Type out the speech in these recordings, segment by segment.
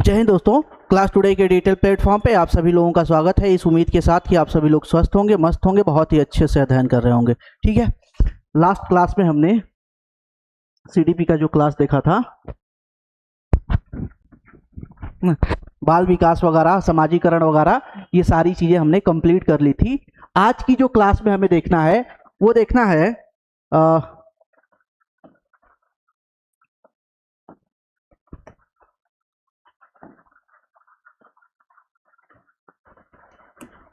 जय हिंद दोस्तों। Class today के डिजिटल प्लेटफॉर्म पे आप सभी लोगों का स्वागत है, इस उम्मीद के साथ कि आप सभी लोग स्वस्थ होंगे, मस्त होंगे, बहुत ही अच्छे से अध्ययन कर रहे होंगे। ठीक है, लास्ट क्लास में हमने सीडीपी का जो क्लास देखा था, बाल विकास वगैरह, समाजीकरण वगैरह, ये सारी चीजें हमने कंप्लीट कर ली थी। आज की जो क्लास में हमें देखना है वो देखना है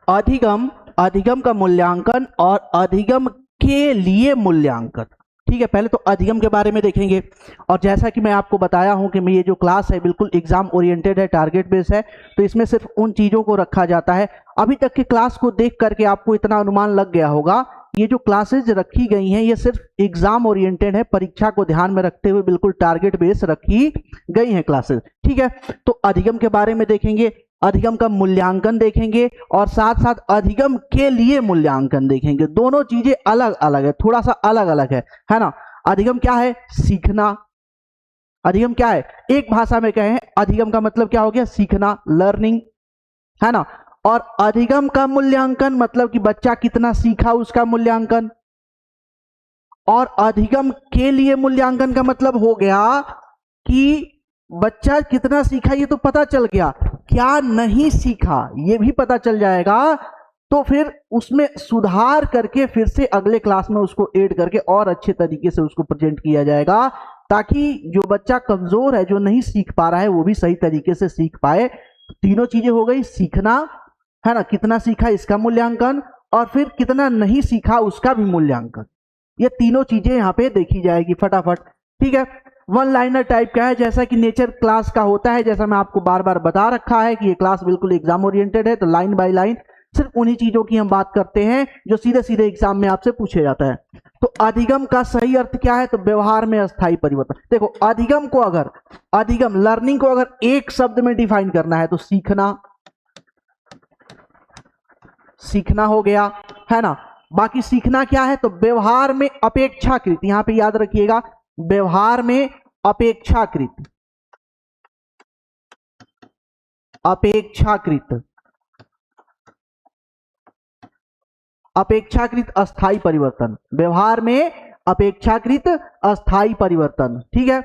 अधिगम, अधिगम का मूल्यांकन और अधिगम के लिए मूल्यांकन। ठीक है, पहले तो अधिगम के बारे में देखेंगे। और जैसा कि मैं आपको बताया हूं कि मैं ये जो क्लास है बिल्कुल एग्जाम ओरिएंटेड है, टारगेट बेस है, तो इसमें सिर्फ उन चीजों को रखा जाता है। अभी तक की क्लास को देख करके आपको इतना अनुमान लग गया होगा, ये जो क्लासेज रखी गई हैं ये सिर्फ एग्जाम ओरिएंटेड है, परीक्षा को ध्यान में रखते हुए बिल्कुल टारगेट बेस रखी गई हैं क्लासेज। ठीक है, तो अधिगम के बारे में देखेंगे, अधिगम का मूल्यांकन देखेंगे और साथ साथ अधिगम के लिए मूल्यांकन देखेंगे। दोनों चीजें अलग अलग है, थोड़ा सा अलग अलग है ना। अधिगम क्या है? सीखना। अधिगम क्या है? एक भाषा में कहें, अधिगम का मतलब क्या हो गया? सीखना, लर्निंग, है ना। और अधिगम का मूल्यांकन मतलब कि बच्चा कितना सीखा उसका मूल्यांकन। और अधिगम के लिए मूल्यांकन का मतलब हो गया कि बच्चा कितना सीखा ये तो पता चल गया, क्या नहीं सीखा ये भी पता चल जाएगा, तो फिर उसमें सुधार करके फिर से अगले क्लास में उसको ऐड करके और अच्छे तरीके से उसको प्रेजेंट किया जाएगा, ताकि जो बच्चा कमजोर है, जो नहीं सीख पा रहा है, वो भी सही तरीके से सीख पाए। तीनों चीजें हो गई, सीखना, है ना, कितना सीखा इसका मूल्यांकन, और फिर कितना नहीं सीखा उसका भी मूल्यांकन। ये तीनों चीजें यहाँ पे देखी जाएगी फटाफट। ठीक है, वन लाइनर टाइप का है, जैसा कि नेचर क्लास का होता है, जैसा मैं आपको बार बार बता रखा है कि ये क्लास बिल्कुल एग्जाम ओरिएंटेड है, तो लाइन बाय लाइन सिर्फ उन्हीं चीजों की हम बात करते हैं जो सीधे सीधे एग्जाम में आपसे पूछे जाता है। तो अधिगम का सही अर्थ क्या है? तो व्यवहार में अस्थायी परिवर्तन। देखो, अधिगम को अगर, अधिगम लर्निंग को अगर एक शब्द में डिफाइन करना है तो सीखना, सीखना हो गया, है ना। बाकी सीखना क्या है? तो व्यवहार में अपेक्षाकृत, यहां पे याद रखिएगा, व्यवहार में अपेक्षाकृत, अपेक्षाकृत, अपेक्षाकृत अस्थाई परिवर्तन, व्यवहार में अपेक्षाकृत अस्थाई परिवर्तन। ठीक है,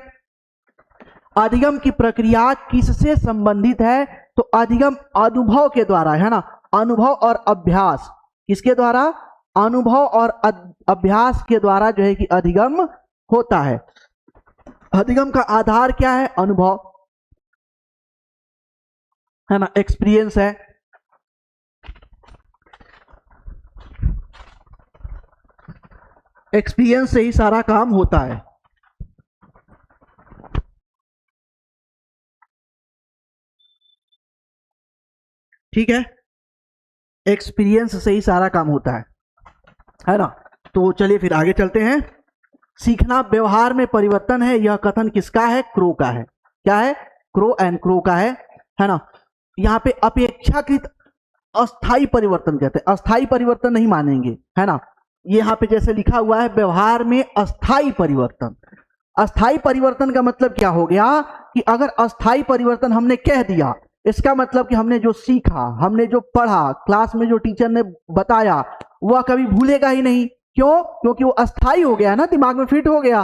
अधिगम की प्रक्रिया किससे संबंधित है? तो अधिगम अनुभव के द्वारा, है ना, अनुभव और अभ्यास। किसके द्वारा? अनुभव और अभ्यास के द्वारा जो है कि अधिगम होता है। अधिगम का आधार क्या है? अनुभव, है ना, एक्सपीरियंस है। एक्सपीरियंस से ही सारा काम होता है। ठीक है, एक्सपीरियंस से ही सारा काम होता है ना। तो चलिए फिर आगे चलते हैं। सीखना व्यवहार में परिवर्तन है, यह कथन किसका है? क्रो का है। क्या है? क्रो एंड क्रो का है ना। यहाँ पे अपेक्षाकृत अस्थाई परिवर्तन कहते हैं, अस्थाई परिवर्तन नहीं मानेंगे, है ना। यहाँ पे जैसे लिखा हुआ है व्यवहार में अस्थाई परिवर्तन। अस्थाई परिवर्तन का मतलब क्या हो गया कि अगर अस्थाई परिवर्तन हमने कह दिया, इसका मतलब कि हमने जो सीखा, हमने जो पढ़ा, क्लास में जो टीचर ने बताया, वह कभी भूलेगा ही नहीं। क्यों? क्योंकि वो अस्थाई हो गया ना, दिमाग में फिट हो गया।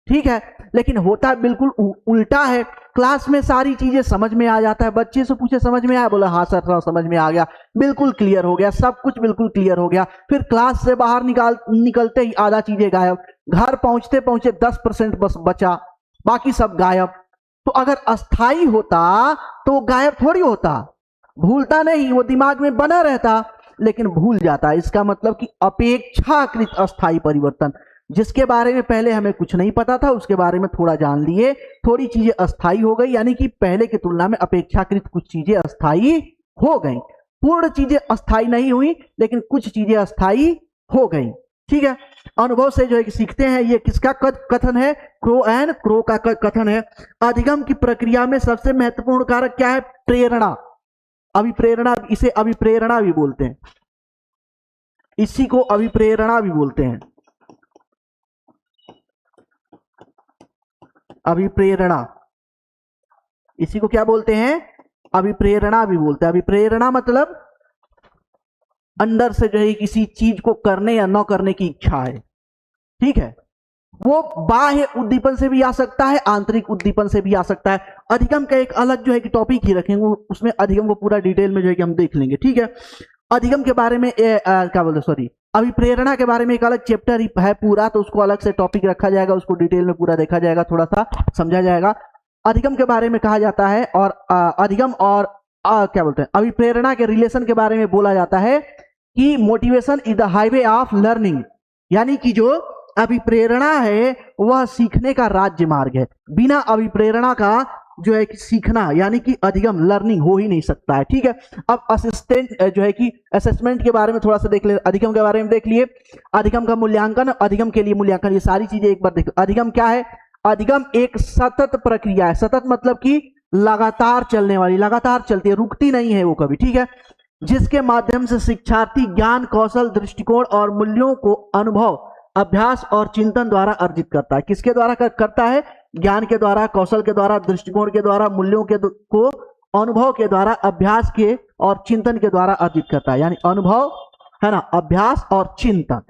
ठीक है, लेकिन होता बिल्कुल उल्टा है। क्लास में सारी चीजें समझ में आ जाता है, बच्चे से पूछे समझ में आया, बोला हाँ सर समझ में आ गया, बिल्कुल क्लियर हो गया, सब कुछ बिल्कुल क्लियर हो गया। फिर क्लास से बाहर निकलते ही आधा चीजें गायब, घर पहुंचते पहुंचे 10% बस बचा, बाकी सब गायब। तो अगर अस्थाई होता तो गायब थोड़ी होता, भूलता नहीं, वो दिमाग में बना रहता, लेकिन भूल जाता। इसका मतलब कि अपेक्षाकृत अस्थाई परिवर्तन, जिसके बारे में पहले हमें कुछ नहीं पता था उसके बारे में थोड़ा जान लिए, थोड़ी चीजें अस्थाई हो गई, यानी कि पहले की तुलना में अपेक्षाकृत कुछ चीजें अस्थाई हो गई। पूर्ण चीजें अस्थाई नहीं हुई, लेकिन कुछ चीजें अस्थाई हो गई। ठीक है, अनुभव से जो है कि सीखते हैं, ये किसका कथन है? क्रो एंड क्रो का कथन है। अधिगम की प्रक्रिया में सबसे महत्वपूर्ण कारक क्या है? प्रेरणा, अभिप्रेरणा, इसे अभिप्रेरणा भी बोलते हैं, इसी को अभिप्रेरणा भी बोलते हैं, अभिप्रेरणा। इसी को क्या बोलते हैं, अभिप्रेरणा भी बोलते हैं। अभिप्रेरणा मतलब अंदर से जो है किसी चीज को करने या न करने की इच्छा है, ठीक है। वो बाह्य उद्दीपन से भी आ सकता है, आंतरिक उद्दीपन से भी आ सकता है। अधिगम का एक अलग जो है कि टॉपिक ही रखेंगे, उसमें अधिगम को पूरा डिटेल में जो है कि हम देख लेंगे, ठीक है। अधिगम के बारे में क्या बोलते, सॉरी, अभिप्रेरणा के बारे में एक अलग चैप्टर है पूरा, तो उसको अलग से टॉपिक रखा जाएगा, उसको डिटेल में पूरा देखा जाएगा, थोड़ा सा समझा जाएगा। अधिगम के बारे में कहा जाता है, और अधिगम और क्या बोलते हैं, अभिप्रेरणा के रिलेशन के बारे में बोला जाता है कि motivation is the highway of learning, यानी कि जो अभिप्रेरणा है वह सीखने का राज्य मार्ग है। बिना अभिप्रेरणा का जो है कि सीखना यानी कि अधिगम लर्निंग हो ही नहीं सकता है, ठीक है। अब असिस्टेंट जो है कि असेसमेंट के बारे में थोड़ा सा देख ले, अधिगम के बारे में देख लिए। अधिगम का मूल्यांकन, अधिगम के लिए मूल्यांकन, ये सारी चीजें एक बार देख। अधिगम क्या है, अधिगम एक सतत प्रक्रिया है। सतत मतलब कि लगातार चलने वाली, लगातार चलती है, रुकती नहीं है वो कभी, ठीक है। जिसके माध्यम से शिक्षार्थी ज्ञान, कौशल, दृष्टिकोण और मूल्यों को अनुभव, अभ्यास और चिंतन द्वारा अर्जित करता है। किसके द्वारा करता है, ज्ञान के द्वारा, कौशल के द्वारा, दृष्टिकोण के द्वारा, मूल्यों के को अनुभव के द्वारा, अभ्यास के और चिंतन के द्वारा अर्जित करता है। यानी अनुभव है ना, अभ्यास और चिंतन,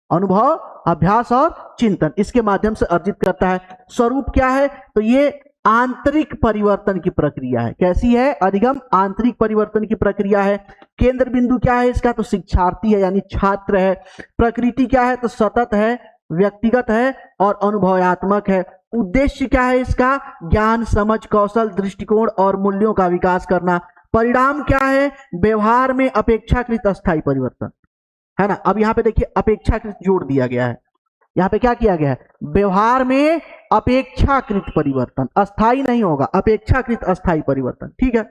अनुभव, अभ्यास और चिंतन, इसके माध्यम से अर्जित करता है। स्वरूप क्या है, तो ये आंतरिक परिवर्तन की प्रक्रिया है। कैसी है, अधिगम आंतरिक परिवर्तन की प्रक्रिया है। केंद्र बिंदु क्या है इसका, तो शिक्षार्थी है यानी छात्र है। प्रकृति क्या है, तो सतत है, व्यक्तिगत है और अनुभवात्मक है। उद्देश्य क्या है इसका, ज्ञान, समझ, कौशल, दृष्टिकोण और मूल्यों का विकास करना। परिणाम क्या है, व्यवहार में अपेक्षाकृत अस्थायी परिवर्तन, है ना। अब यहाँ पे देखिए अपेक्षाकृत जोड़ दिया गया है, यहाँ पे क्या किया गया है, व्यवहार में अपेक्षाकृत परिवर्तन, अस्थाई नहीं होगा, अपेक्षाकृत अस्थाई परिवर्तन, ठीक है।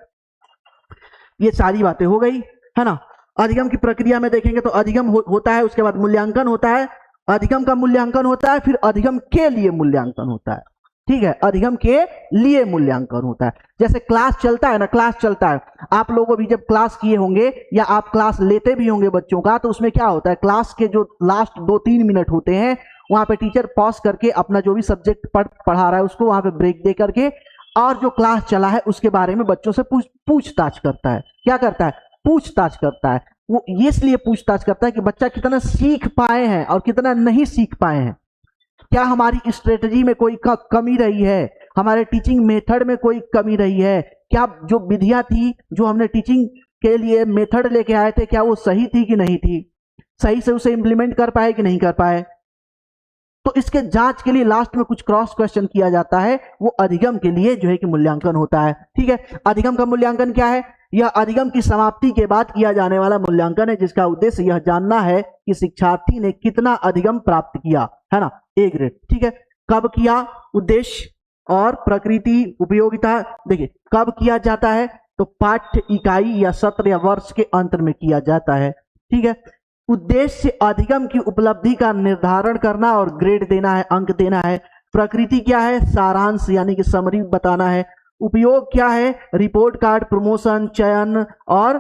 ये सारी बातें हो गई, है ना। अधिगम की प्रक्रिया में देखेंगे तो अधिगम होता है, उसके बाद मूल्यांकन होता है, अधिगम का मूल्यांकन होता है, फिर अधिगम के लिए मूल्यांकन होता है, ठीक है। अधिगम के लिए मूल्यांकन होता है। जैसे क्लास चलता है ना, क्लास चलता है, आप लोगों भी जब क्लास किए होंगे या आप क्लास लेते भी होंगे बच्चों का, तो उसमें क्या होता है, क्लास के जो लास्ट 2-3 मिनट होते हैं वहां पे टीचर पॉज करके अपना जो भी सब्जेक्ट पढ़ा रहा है उसको वहां पे ब्रेक दे करके और जो क्लास चला है उसके बारे में बच्चों से पूछताछ करता है। क्या करता है, पूछताछ करता है। वो ये इसलिए पूछताछ करता है कि बच्चा कितना सीख पाए हैं और कितना नहीं सीख पाए हैं, क्या हमारी स्ट्रेटजी में कोई कमी रही है, हमारे टीचिंग मेथड में कोई कमी रही है, क्या जो विधियां थी जो हमने टीचिंग के लिए मेथड लेके आए थे क्या वो सही थी कि नहीं थी, सही से उसे इंप्लीमेंट कर पाए कि नहीं कर पाए। तो इसके जांच के लिए लास्ट में कुछ क्रॉस क्वेश्चन किया जाता है, वो अधिगम के लिए जो है कि मूल्यांकन होता है, ठीक है। अधिगम का मूल्यांकन क्या है, यह अधिगम की समाप्ति के बाद किया जाने वाला मूल्यांकन है, जिसका उद्देश्य यह जानना है कि शिक्षार्थी ने कितना अधिगम प्राप्त किया, है ना, ए ग्रेड, ठीक है। कब किया, उद्देश्य और प्रकृति, उपयोगिता। देखिए कब किया जाता है, तो पाठ्य इकाई या सत्र या वर्ष के अंत में किया जाता है, ठीक है। उद्देश्य अधिगम की उपलब्धि का निर्धारण करना और ग्रेड देना है, अंक देना है। प्रकृति क्या है, सारांश यानी कि समरी बताना है। उपयोग क्या है, रिपोर्ट कार्ड, प्रमोशन, चयन और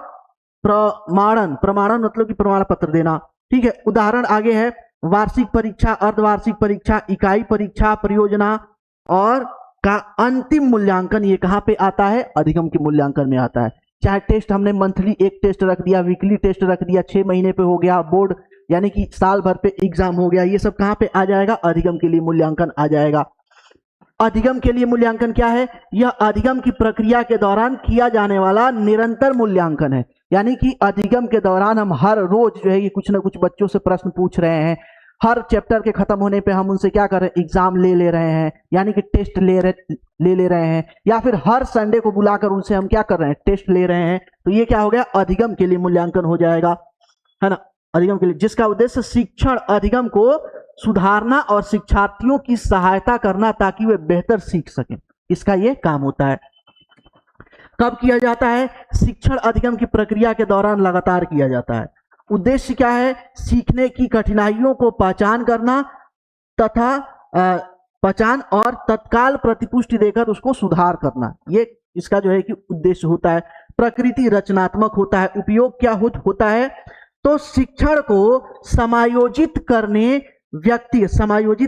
प्रमाणन, प्रमाणन मतलब कि प्रमाण पत्र देना, ठीक है। उदाहरण आगे है, वार्षिक परीक्षा, अर्धवार्षिक परीक्षा, इकाई परीक्षा, परियोजना और का अंतिम मूल्यांकन। ये कहाँ पे आता है, अधिगम के मूल्यांकन में आता है। चाहे टेस्ट हमने मंथली एक टेस्ट रख दिया, वीकली टेस्ट रख दिया, 6 महीने पे हो गया, बोर्ड यानी कि साल भर पे एग्जाम हो गया, ये सब कहाँ पे आ जाएगा, अधिगम के लिए मूल्यांकन आ जाएगा। अधिगम के लिए मूल्यांकन क्या है, यह अधिगम की प्रक्रिया के दौरान किया जाने वाला निरंतर मूल्यांकन है। यानी कि अधिगम के दौरान हम हर रोज जो है कि कुछ ना कुछ बच्चों से प्रश्न पूछ रहे हैं, हर चैप्टर के खत्म होने पे हम उनसे क्या कर रहे हैं, एग्जाम ले रहे हैं, यानी कि टेस्ट ले रहे हैं, या फिर हर संडे को बुलाकर उनसे हम क्या कर रहे हैं, टेस्ट ले रहे हैं। तो ये क्या हो गया, अधिगम के लिए मूल्यांकन हो जाएगा, है ना। अधिगम के लिए जिसका उद्देश्य शिक्षण अधिगम को सुधारना और शिक्षार्थियों की सहायता करना ताकि वे बेहतर सीख सकें, इसका ये काम होता है। कब किया जाता है, शिक्षण अधिगम की प्रक्रिया के दौरान लगातार किया जाता है। उद्देश्य क्या है, सीखने की कठिनाइयों को पहचान करना तथा पहचान और तत्काल प्रतिपुष्टि देकर उसको सुधार करना, ये इसका जो है कि उद्देश्य होता है। प्रकृति रचनात्मक होता है। उपयोग क्या होता है, तो शिक्षण को समायोजित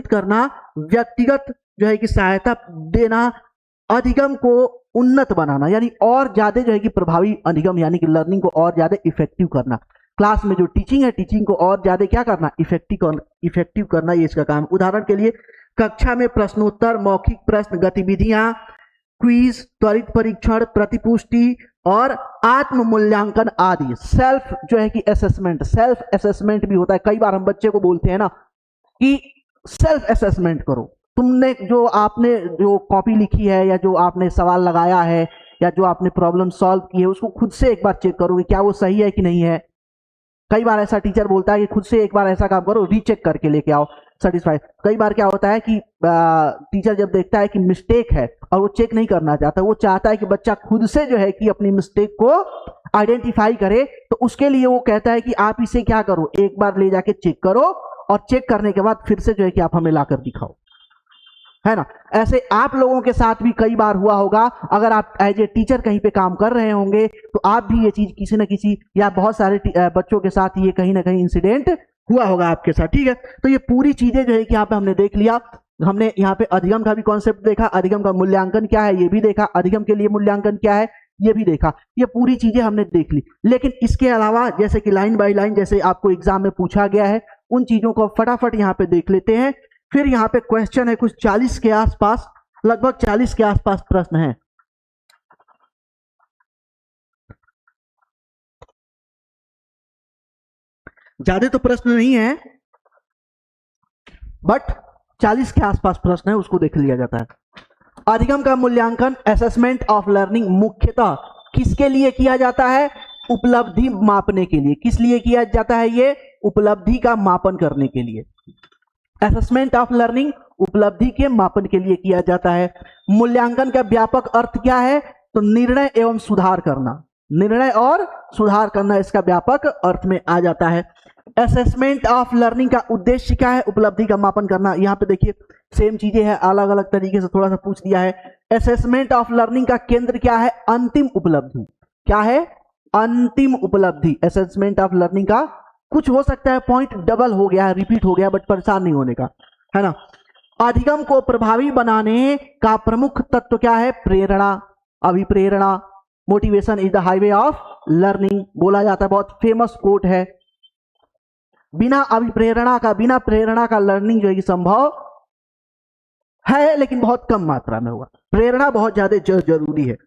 करना, व्यक्तिगत जो है कि सहायता देना, अधिगम को उन्नत बनाना, यानी और ज्यादा जो है कि प्रभावी अधिगम यानी कि लर्निंग को और ज्यादा इफेक्टिव करना। क्लास में जो टीचिंग है, टीचिंग को और ज्यादा क्या करना, इफेक्टिव करना, ये इसका काम। उदाहरण के लिए कक्षा में प्रश्नोत्तर, मौखिक प्रश्न, गतिविधियां, क्विज, त्वरित परीक्षण, प्रतिपुष्टि और आत्म मूल्यांकन आदि। सेल्फ जो है कि असेसमेंट, सेल्फ असेसमेंट भी होता है। कई बार हम बच्चे को बोलते हैं ना कि सेल्फ असेसमेंट करो, तुमने जो आपने जो कॉपी लिखी है या जो आपने सवाल लगाया है या जो आपने प्रॉब्लम सॉल्व की है उसको खुद से एक बार चेक करो कि क्या वो सही है कि नहीं है। कई बार ऐसा टीचर बोलता है कि खुद से एक बार ऐसा काम करो, रीचेक करके लेके आओ, सेटिस्फाई। कई बार क्या होता है कि टीचर जब देखता है कि मिस्टेक है और वो चेक नहीं करना चाहता, वो चाहता है कि बच्चा खुद से जो है कि अपनी मिस्टेक को आइडेंटिफाई करे, तो उसके लिए वो कहता है कि आप इसे क्या करो, एक बार ले जाके चेक करो और चेक करने के बाद फिर से जो है कि आप हमें लाकर दिखाओ, है ना। ऐसे आप लोगों के साथ भी कई बार हुआ होगा। अगर आप एज ए टीचर कहीं पे काम कर रहे होंगे तो आप भी ये चीज किसी न किसी या बहुत सारे बच्चों के साथ ये कहीं ना कहीं इंसिडेंट हुआ होगा आपके साथ, ठीक है। तो ये पूरी चीजें जो है कि यहाँ पे हमने देख लिया। हमने यहाँ पे अधिगम का भी कॉन्सेप्ट देखा, अधिगम का मूल्यांकन क्या है ये भी देखा, अधिगम के लिए मूल्यांकन क्या है ये भी देखा। ये पूरी चीजें हमने देख ली। लेकिन इसके अलावा जैसे कि लाइन बाय लाइन जैसे आपको एग्जाम में पूछा गया है, उन चीजों को फटाफट यहाँ पे देख लेते हैं। फिर यहाँ पे क्वेश्चन है कुछ 40 के आसपास, लगभग 40 के आसपास प्रश्न है। ज्यादा तो प्रश्न नहीं है, बट 40 के आसपास प्रश्न है, उसको देख लिया जाता है। अधिगम का मूल्यांकन, असेसमेंट ऑफ लर्निंग, मुख्यतः किसके लिए किया जाता है? उपलब्धि मापने के लिए। किस लिए किया जाता है? ये उपलब्धि का मापन करने के लिए। असेसमेंट ऑफ लर्निंग उपलब्धि के मापन के लिए किया जाता है। मूल्यांकन का व्यापक अर्थ क्या है? तो निर्णय एवं सुधार करना, निर्णय और सुधार करना इसका व्यापक अर्थ में आ जाता है। असेसमेंट ऑफ लर्निंग का उद्देश्य क्या है? उपलब्धि का मापन करना। यहाँ पे देखिए सेम चीजें हैं, अलग अलग तरीके से थोड़ा सा पूछ दिया है। असेसमेंट ऑफ लर्निंग का केंद्र क्या है? अंतिम उपलब्धि। क्या है? अंतिम उपलब्धि। असेसमेंट ऑफ लर्निंग का कुछ हो सकता है पॉइंट डबल हो गया है, रिपीट हो गया, बट परेशान नहीं होने का, है ना। अधिगम को प्रभावी बनाने का प्रमुख तत्व क्या है? प्रेरणा, अभिप्रेरणा। Motivation is the highway of learning बोला जाता है, बहुत फेमस कोट है। बिना अभिप्रेरणा का, बिना प्रेरणा का लर्निंग जो है संभव है, लेकिन बहुत कम मात्रा में होगा। प्रेरणा बहुत ज्यादा जरूरी है।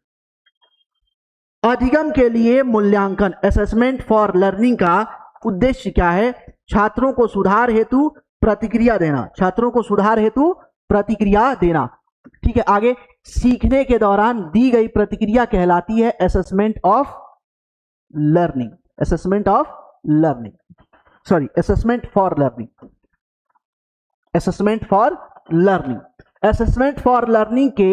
अधिगम के लिए मूल्यांकन, असेसमेंट फॉर लर्निंग का उद्देश्य क्या है? छात्रों को सुधार हेतु प्रतिक्रिया देना, छात्रों को सुधार हेतु प्रतिक्रिया देना। ठीक है, आगे सीखने के दौरान दी गई प्रतिक्रिया कहलाती है assessment of learning. Assessment of learning, sorry, assessment for learning. Assessment for learning, assessment for learning के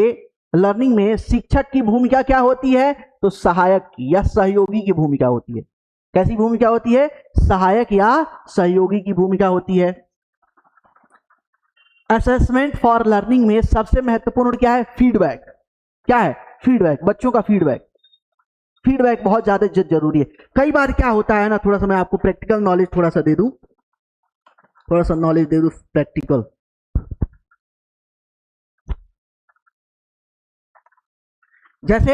लर्निंग में शिक्षक की भूमिका क्या होती है? तो सहायक की या सहयोगी की भूमिका होती है। कैसी भूमिका होती है? सहायक या सहयोगी की भूमिका होती है। असेसमेंट फॉर लर्निंग में सबसे महत्वपूर्ण क्या है? फीडबैक। क्या है? फीडबैक, बच्चों का फीडबैक। फीडबैक बहुत ज्यादा जरूरी है। कई बार क्या होता है ना, थोड़ा सा मैं आपको प्रैक्टिकल नॉलेज थोड़ा सा दे दूं, थोड़ा सा नॉलेज दे दूं प्रैक्टिकल। जैसे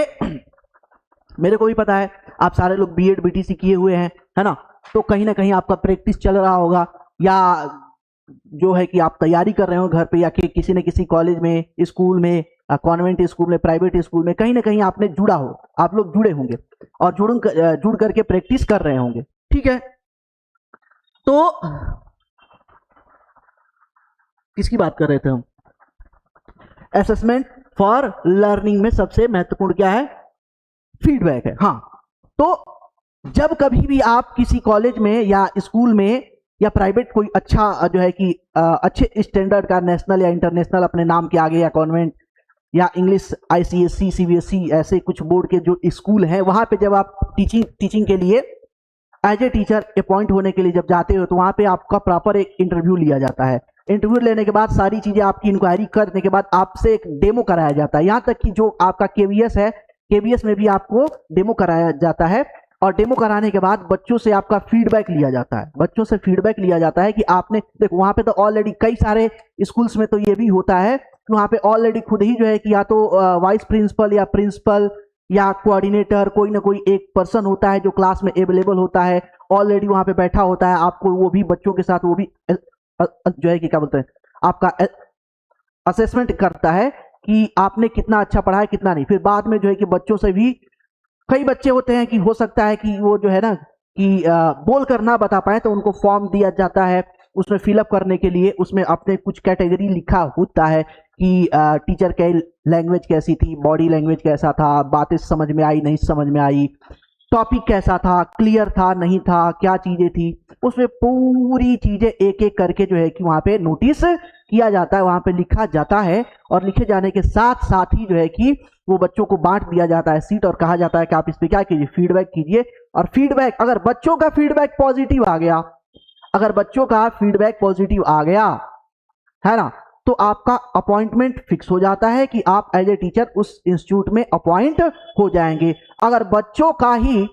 मेरे को भी पता है आप सारे लोग बीएड बीटीसी किए हुए हैं, है ना, तो कहीं ना कहीं आपका प्रैक्टिस चल रहा होगा, या जो है कि आप तैयारी कर रहे हो घर पे, या कि किसी न किसी कॉलेज में, स्कूल में, कॉन्वेंट स्कूल में, प्राइवेट स्कूल में, कहीं ना कहीं आपने जुड़ा हो, आप लोग जुड़े होंगे और जुड़ करके प्रैक्टिस कर रहे होंगे। ठीक है, तो किसकी बात कर रहे थे हम? असेसमेंट फॉर लर्निंग में सबसे महत्वपूर्ण क्या है? फीडबैक है। हाँ, तो जब कभी भी आप किसी कॉलेज में या स्कूल में या प्राइवेट कोई अच्छा जो है कि अच्छे स्टैंडर्ड का नेशनल या इंटरनेशनल अपने नाम के आगे, या कॉन्वेंट या इंग्लिश आईसीएससी सीबीएसई ऐसे कुछ बोर्ड के जो स्कूल हैं, वहां पे जब आप टीचिंग के लिए एज ए टीचर अपॉइंट होने के लिए जब जाते हो, तो वहां पे आपका प्रॉपर एक इंटरव्यू लिया जाता है। इंटरव्यू लेने के बाद सारी चीजें आपकी इंक्वायरी करने के बाद आपसे एक डेमो कराया जाता है। यहाँ तक कि जो आपका केवीएस है, केवीएस में भी आपको डेमो कराया जाता है, और डेमो कराने के बाद बच्चों से आपका फीडबैक लिया जाता है। बच्चों से फीडबैक लिया जाता है कि आपने देखो, वहां पे तो ऑलरेडी कई सारे स्कूल्स में तो ये भी होता है वहाँ पे ऑलरेडी खुद ही जो है कि या तो वाइस प्रिंसिपल या प्रिंसिपल या कोऑर्डिनेटर कोई ना कोई एक पर्सन होता है जो क्लास में अवेलेबल होता है, ऑलरेडी वहाँ पे बैठा होता है, आपको वो भी बच्चों के साथ वो भी जो है कि क्या बोलते हैं आपका असेसमेंट करता है कि आपने कितना अच्छा पढ़ा है कितना नहीं। फिर बाद में जो है कि बच्चों से भी कई बच्चे होते हैं कि हो सकता है कि वो जो है ना कि बोल कर ना बता पाए, तो उनको फॉर्म दिया जाता है उसमें फिलअप करने के लिए। उसमें अपने कुछ कैटेगरी लिखा होता है कि टीचर की लैंग्वेज कैसी थी, बॉडी लैंग्वेज कैसा था, बातें समझ में आई नहीं समझ में आई, टॉपिक कैसा था, क्लियर था नहीं था, क्या चीजें थी, उसमें पूरी चीजें एक एक करके जो है कि वहां पे नोटिस किया जाता है, वहां पे लिखा जाता है। और लिखे जाने के साथ साथ ही जो है कि वो बच्चों को बांट दिया जाता है सीट और कहा जाता है कि आप इस पे क्या कीजिए, फीडबैक कीजिए। और फीडबैक अगर बच्चों का फीडबैक पॉजिटिव आ गया, अगर बच्चों का फीडबैक पॉजिटिव आ गया है ना, तो आपका अपॉइंटमेंट फिक्स हो जाता है कि आप एज ए टीचर उस इंस्टीट्यूट में अपॉइंट हो जाएंगे। अगर बच्चों का ही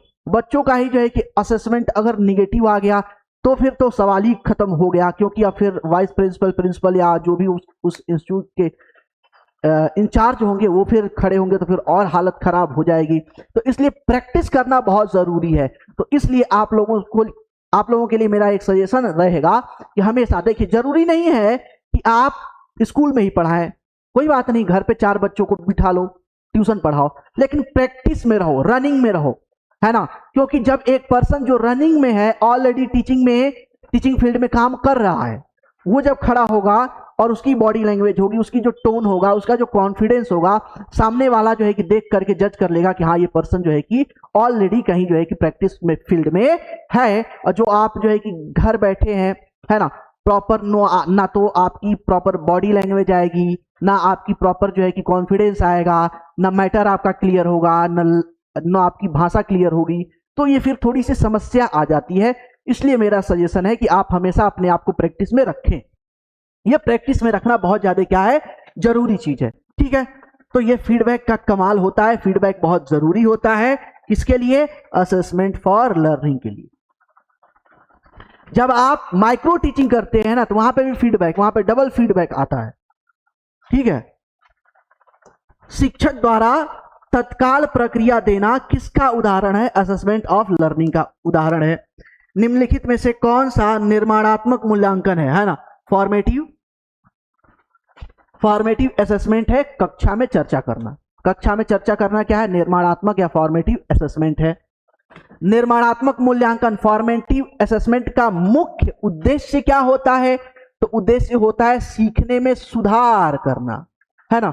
जो है कि असेसमेंट अगर निगेटिव आ गया तो फिर तो सवाल ही खत्म हो गया, क्योंकि अब फिर वाइस प्रिंसिपल या जो भी उस इंस्टीट्यूट के इंचार्ज होंगे वो फिर खड़े होंगे, तो फिर और हालत खराब हो जाएगी। तो इसलिए प्रैक्टिस करना बहुत जरूरी है। तो इसलिए आप लोगों के लिए मेरा एक सजेशन रहेगा कि हमेशा देखिए, जरूरी नहीं है कि आप स्कूल में ही पढ़ाएं, कोई बात नहीं, घर पे 4 बच्चों को बिठा लो, ट्यूशन पढ़ाओ, लेकिन प्रैक्टिस में रहो, रनिंग में रहो, है ना। क्योंकि जब एक पर्सन जो रनिंग में है, ऑलरेडी टीचिंग फील्ड में काम कर रहा है, वो जब खड़ा होगा और उसकी बॉडी लैंग्वेज होगी, उसकी जो टोन होगा, उसका जो कॉन्फिडेंस होगा, सामने वाला जो है कि देख करके जज कर लेगा कि हाँ ये पर्सन जो है कि ऑलरेडी कहीं जो है कि प्रैक्टिस में फील्ड में है। और जो आप जो है कि घर बैठे हैं, है ना, प्रॉपर ना तो आपकी प्रॉपर बॉडी लैंग्वेज आएगी, ना आपकी प्रॉपर जो है कि कॉन्फिडेंस आएगा, ना मैटर आपका क्लियर होगा, ना आपकी भाषा क्लियर होगी, तो ये फिर थोड़ी सी समस्या आ जाती है। इसलिए मेरा सजेशन है कि आप हमेशा अपने आप को प्रैक्टिस में रखें। ये प्रैक्टिस में रखना बहुत ज्यादा क्या है, जरूरी चीज है, ठीक है। तो ये फीडबैक का कमाल होता है, फीडबैक बहुत जरूरी होता है। किसके लिए? असेसमेंट फॉर लर्निंग के लिए। जब आप माइक्रो टीचिंग करते हैं ना, तो वहां पे भी फीडबैक, वहां पे डबल फीडबैक आता है, ठीक है। शिक्षक द्वारा तत्काल प्रक्रिया देना किसका उदाहरण है? असेसमेंट ऑफ लर्निंग का उदाहरण है। निम्नलिखित में से कौन सा निर्माणात्मक मूल्यांकन है ना? फॉर्मेटिव असेसमेंट है, कक्षा में चर्चा करना। कक्षा में चर्चा करना क्या है? निर्माणात्मक या फॉर्मेटिव असेसमेंट है। निर्माणात्मक मूल्यांकन, फॉर्मेटिव असेसमेंट का मुख्य उद्देश्य क्या होता है? तो उद्देश्य होता है सीखने में सुधार करना, है ना।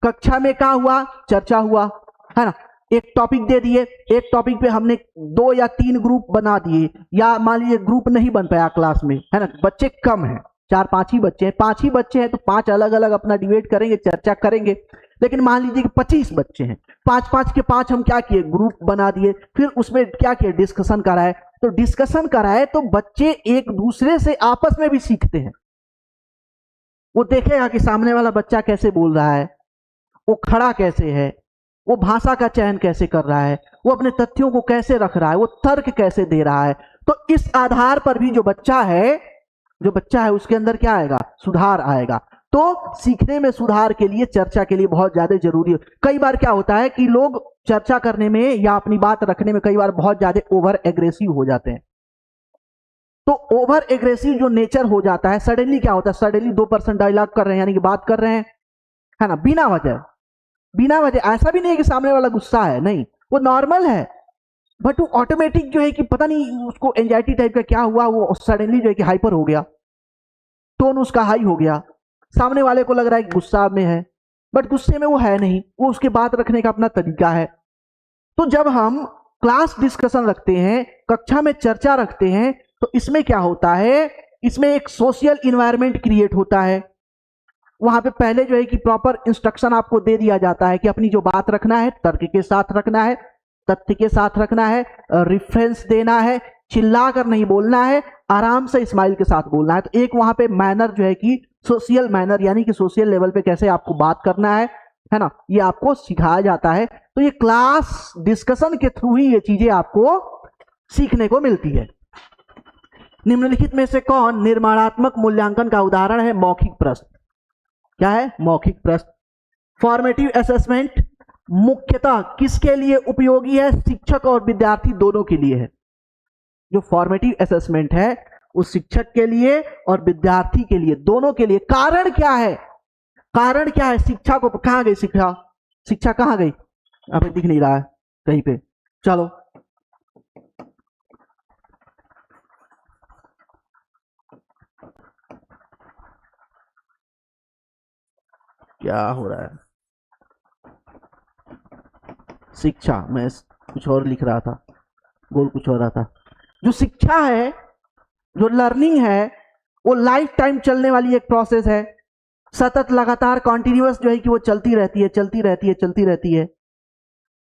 कक्षा में क्या हुआ? चर्चा हुआ, है ना। एक टॉपिक दे दिए, एक टॉपिक पे हमने 2 या 3 ग्रुप बना दिए, या मान लीजिए ग्रुप नहीं बन पाया क्लास में, है ना, बच्चे कम हैं, 4-5 ही बच्चे हैं, 5 ही बच्चे हैं, तो 5 अलग अलग अपना डिबेट करेंगे, चर्चा करेंगे। लेकिन मान लीजिए कि 25 बच्चे हैं, 5-5 के 5 हम क्या किए? ग्रुप बना दिए, फिर उसमें क्या किए? डिस्कशन कराए। तो डिस्कशन कराए तो बच्चे एक दूसरे से आपस में भी सीखते हैं। वो देखेगा कि सामने वाला बच्चा कैसे बोल रहा है, वो खड़ा कैसे है, वो भाषा का चयन कैसे कर रहा है, वो अपने तथ्यों को कैसे रख रहा है, वो तर्क कैसे दे रहा है। तो इस आधार पर भी जो बच्चा है उसके अंदर क्या आएगा? सुधार आएगा। तो सीखने में सुधार के लिए चर्चा के लिए बहुत ज्यादा जरूरी है। कई बार क्या होता है कि लोग चर्चा करने में या अपनी बात रखने में कई बार बहुत ज्यादा ओवर एग्रेसिव हो जाते हैं। तो ओवर एग्रेसिव जो नेचर हो जाता है, सडनली क्या होता है? सडनली 2% डायलॉग कर रहे हैं, यानी कि बात कर रहे हैं, है ना, बिना वजह। ऐसा भी नहीं है कि सामने वाला गुस्सा है, नहीं, वो नॉर्मल है, बट वो ऑटोमेटिक जो है कि पता नहीं उसको एंजाइटी टाइप का क्या हुआ, वो सडनली जो है कि हाइपर हो गया, टोन उसका हाई हो गया, सामने वाले को लग रहा है कि गुस्सा में है, बट गुस्से में वो है नहीं, वो उसके बात रखने का अपना तरीका है। तो जब हम क्लास डिस्कशन रखते हैं, कक्षा में चर्चा रखते हैं, तो इसमें क्या होता है? इसमें एक सोशल इन्वायरमेंट क्रिएट होता है। वहां पे पहले जो है कि प्रॉपर इंस्ट्रक्शन आपको दे दिया जाता है कि अपनी जो बात रखना है तर्क के साथ रखना है, तथ्य के साथ रखना है, रेफरेंस देना है, चिल्ला कर नहीं बोलना है, आराम से स्माइल के साथ बोलना है। तो एक वहां पे मैनर जो है कि सोशल मैनर, यानी कि सोशल लेवल पे कैसे आपको बात करना है ना, ये आपको सिखाया जाता है। तो ये क्लास डिस्कशन के थ्रू ही ये चीजें आपको सीखने को मिलती है। निम्नलिखित में से कौन निर्माणात्मक मूल्यांकन का उदाहरण है? मौखिक प्रश्न। क्या है? मौखिक प्रश्न। फॉर्मेटिव असेसमेंट मुख्यतः किसके लिए उपयोगी है? शिक्षक और विद्यार्थी दोनों के लिए है। जो फॉर्मेटिव असेसमेंट है वो शिक्षक के लिए और विद्यार्थी के लिए, दोनों के लिए। कारण क्या है? कारण क्या है? शिक्षा को कहां गई? शिक्षा कहां गई? अभी दिख नहीं रहा है कहीं पे। चलो क्या हो रहा है? शिक्षा, मैं कुछ और लिख रहा था, बोल कुछ हो रहा था। जो शिक्षा है, जो लर्निंग है, वो लाइफ टाइम चलने वाली एक प्रोसेस है। सतत, लगातार, कॉन्टिन्यूअस जो है कि वो चलती रहती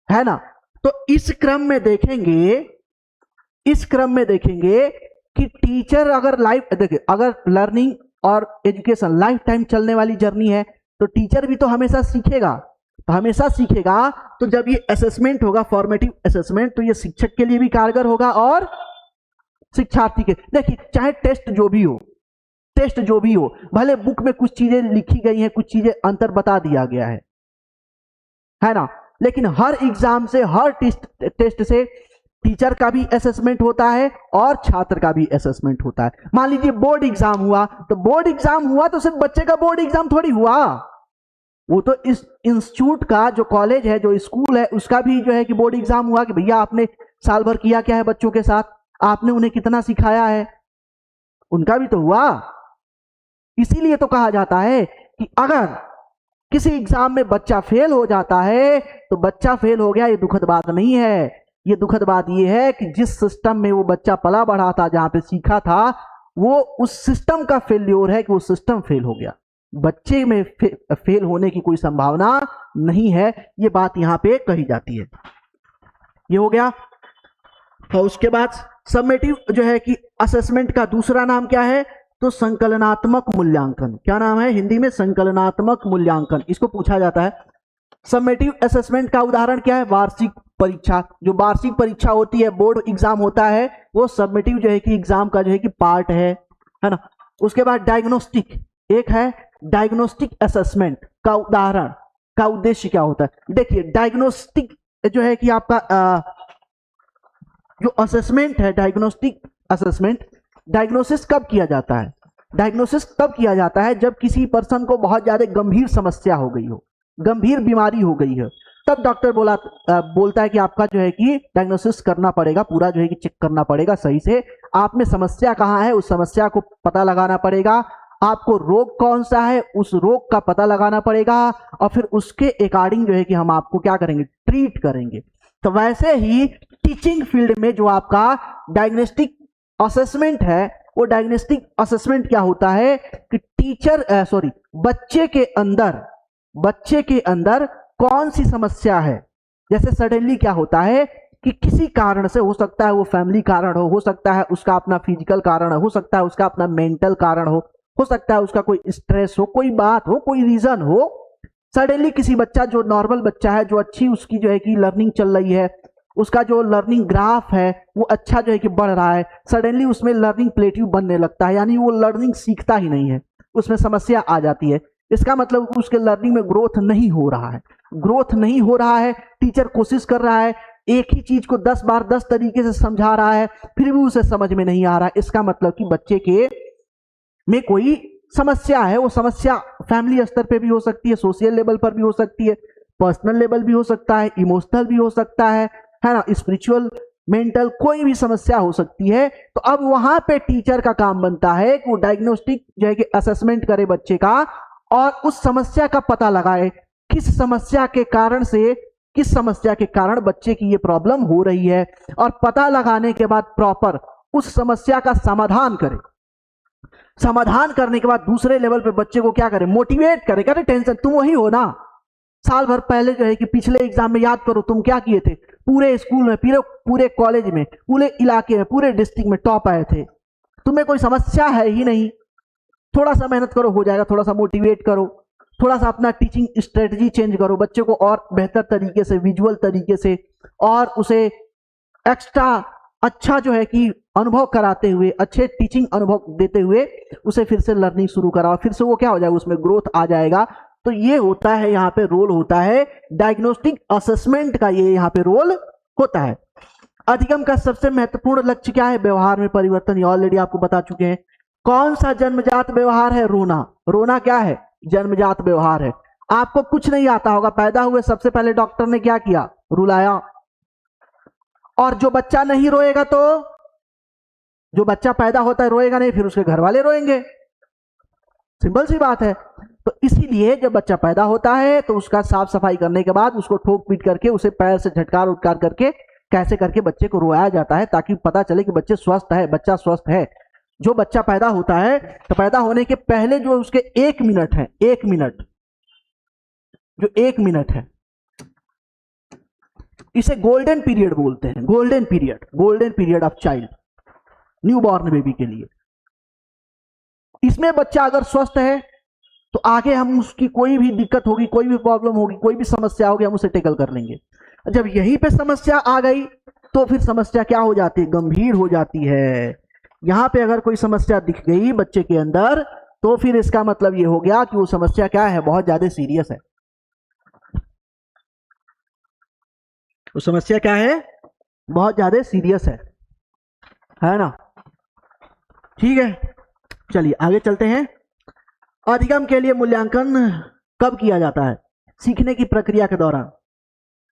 है ना। तो इस क्रम में देखेंगे कि टीचर अगर देखिए, अगर लर्निंग और एजुकेशन लाइफ टाइम चलने वाली जर्नी है तो टीचर भी तो हमेशा सीखेगा। तो जब ये असेसमेंट होगा, फॉर्मेटिव असेसमेंट, तो ये शिक्षक के लिए भी कारगर होगा और शिक्षार्थी के। देखिए, चाहे टेस्ट जो भी हो, भले बुक में कुछ चीजें लिखी गई हैं, कुछ चीजें अंतर बता दिया गया है ना, लेकिन हर एग्जाम से, हर टेस्ट से टीचर का भी असेसमेंट होता है और छात्र का भी असेसमेंट होता है। मान लीजिए बोर्ड एग्जाम हुआ, तो सिर्फ बच्चे का बोर्ड एग्जाम थोड़ी हुआ, वो तो इस इंस्टीट्यूट का, जो कॉलेज है, जो स्कूल है, उसका भी जो है कि बोर्ड एग्जाम हुआ कि भैया आपने साल भर किया क्या है बच्चों के साथ, आपने उन्हें कितना सिखाया है, उनका भी तो हुआ। इसीलिए तो कहा जाता है कि अगर किसी एग्जाम में बच्चा फेल हो जाता है तो बच्चा फेल हो गया, ये दुखद बात नहीं है। ये दुखद बात ये है कि जिस सिस्टम में वो बच्चा पला बढ़ा था, जहां पे सीखा था, वो उस सिस्टम का फेल्योर है कि वो सिस्टम फेल हो गया। बच्चे में फेल होने की कोई संभावना नहीं है, ये बात यहां पे कही जाती है। ये हो गया। और उसके बाद सबमेटिव जो है कि असेसमेंट का दूसरा नाम क्या है? तो संकलनात्मक मूल्यांकन। क्या नाम है हिंदी में? संकलनात्मक मूल्यांकन, इसको पूछा जाता है। सबमेटिव असेसमेंट का उदाहरण क्या है? वार्षिक परीक्षा। जो वार्षिक परीक्षा होती है, बोर्ड एग्जाम होता है, वो सबमेटिव जो है कि एग्जाम का जो है कि पार्ट है ना। उसके बाद डायग्नोस्टिक, एक है डायग्नोस्टिक असेसमेंट का उदाहरण, का उद्देश्य क्या होता है? देखिए, डायग्नोस्टिक जो है कि आपका जो असेसमेंट है, डायग्नोस्टिक असेसमेंट, डायग्नोसिस कब किया जाता है? डायग्नोसिस तब किया जाता है जब किसी पर्सन को बहुत ज्यादा गंभीर समस्या हो गई हो, गंभीर बीमारी हो गई है, तब डॉक्टर बोलता है कि आपका जो है कि डायग्नोसिस करना पड़ेगा, पूरा जो है कि चेक करना पड़ेगा सही से, आप में समस्या कहाँ है, उस समस्या को पता लगाना पड़ेगा, आपको रोग कौन सा है, उस रोग का पता लगाना पड़ेगा, और फिर उसके अकॉर्डिंग जो है कि हम आपको क्या करेंगे? ट्रीट करेंगे। तो वैसे ही टीचिंग फील्ड में जो आपका डायग्नोस्टिक असेसमेंट है, वो डायग्नोस्टिक असेसमेंट क्या होता है कि बच्चे के अंदर कौन सी समस्या है। जैसे सडनली क्या होता है कि किसी कारण से, हो सकता है वो फैमिली कारण हो सकता है उसका अपना फिजिकल कारण हो सकता है उसका अपना मेंटल कारण हो सकता है उसका कोई स्ट्रेस हो, कोई बात हो, कोई रीजन हो, सडनली किसी बच्चा, जो नॉर्मल बच्चा है, जो अच्छी उसकी जो है कि लर्निंग चल रही है, उसका जो लर्निंग ग्राफ है वो अच्छा जो है कि बढ़ रहा है, सडनली उसमें लर्निंग प्लेट्यू बनने लगता है, यानी वो लर्निंग सीखता ही नहीं है, उसमें समस्या आ जाती है। इसका मतलब उसके लर्निंग में ग्रोथ नहीं हो रहा है। टीचर कोशिश कर रहा है, एक ही चीज को 10 बार 10 तरीके से समझा रहा है, फिर भी उसे समझ में नहीं आ रहा है। इसका मतलब कि बच्चे के में कोई समस्या है। वो समस्या फैमिली स्तर पे भी हो सकती है, सोशल लेवल पर भी हो सकती है, पर्सनल लेवल भी हो सकता है, इमोशनल भी हो सकता है ना, स्पिरिचुअल, मेंटल, कोई भी समस्या हो सकती है। तो अब वहां पे टीचर का काम बनता है कि वो डायग्नोस्टिक जो है कि असेसमेंट करे बच्चे का और उस समस्या का पता लगाए, किस समस्या के कारण बच्चे की ये प्रॉब्लम हो रही है, और पता लगाने के बाद प्रॉपर उस समस्या का समाधान करे। समाधान करने के बाद दूसरे लेवल पे बच्चे को क्या करे? मोटिवेट करे, करे टेंशन, तुम वही हो ना, साल भर पहले जो है कि पिछले एग्जाम में याद करो तुम क्या किए थे, पूरे स्कूल में, पूरे कॉलेज में, पूरे इलाके में, पूरे डिस्ट्रिक्ट में टॉप आए थे, तुम्हें कोई समस्या है ही नहीं, थोड़ा सा मेहनत करो हो जाएगा, थोड़ा सा मोटिवेट करो, थोड़ा सा अपना टीचिंग स्ट्रेटजी चेंज करो, बच्चे को और बेहतर तरीके से, विजुअल तरीके से, और उसे एक्स्ट्रा अच्छा जो है कि अनुभव कराते हुए, अच्छे टीचिंग अनुभव देते हुए उसे फिर से लर्निंग शुरू कराओ, फिर से वो क्या हो जाएगा, उसमें ग्रोथ आ जाएगा। तो ये होता है यहाँ पे रोल होता है डायग्नोस्टिक असेसमेंट का, ये यहाँ पे रोल होता है। अधिगम का सबसे महत्वपूर्ण लक्ष्य क्या है, व्यवहार में परिवर्तन, ये ऑलरेडी आपको बता चुके हैं। कौन सा जन्मजात व्यवहार है, रोना। रोना क्या है, जन्मजात व्यवहार है। आपको कुछ नहीं आता होगा, पैदा हुए सबसे पहले डॉक्टर ने क्या किया, रुलाया। और जो बच्चा नहीं रोएगा, तो जो बच्चा पैदा होता है रोएगा नहीं, फिर उसके घर वाले रोएंगे, सिंपल सी बात है। तो इसीलिए जब बच्चा पैदा होता है तो उसका साफ सफाई करने के बाद उसको ठोक पीट करके, उसे पैर से झटकार उटकार करके, कैसे करके बच्चे को रोया जाता है, ताकि पता चले कि बच्चे स्वस्थ है, बच्चा स्वस्थ है। जो बच्चा पैदा होता है तो पैदा होने के पहले जो उसके 1 मिनट है, 1 मिनट, जो 1 मिनट है, इसे गोल्डन पीरियड बोलते हैं। Golden period, golden period of child, newborn baby के लिए। इसमें बच्चा अगर स्वस्थ है तो आगे हम उसकी कोई भी दिक्कत होगी, कोई भी प्रॉब्लम होगी, कोई भी समस्या होगी, हम उसे टेकल कर लेंगे। जब यहीं पे समस्या आ गई तो फिर समस्या क्या हो जाती है, गंभीर हो जाती है। यहां पे अगर कोई समस्या दिख गई बच्चे के अंदर, तो फिर इसका मतलब ये हो गया कि वो समस्या क्या है, बहुत ज्यादा सीरियस है। वो समस्या क्या है, बहुत ज्यादा सीरियस है ना। ठीक है, चलिए आगे चलते हैं। अधिगम के लिए मूल्यांकन कब किया जाता है, सीखने की प्रक्रिया के दौरान।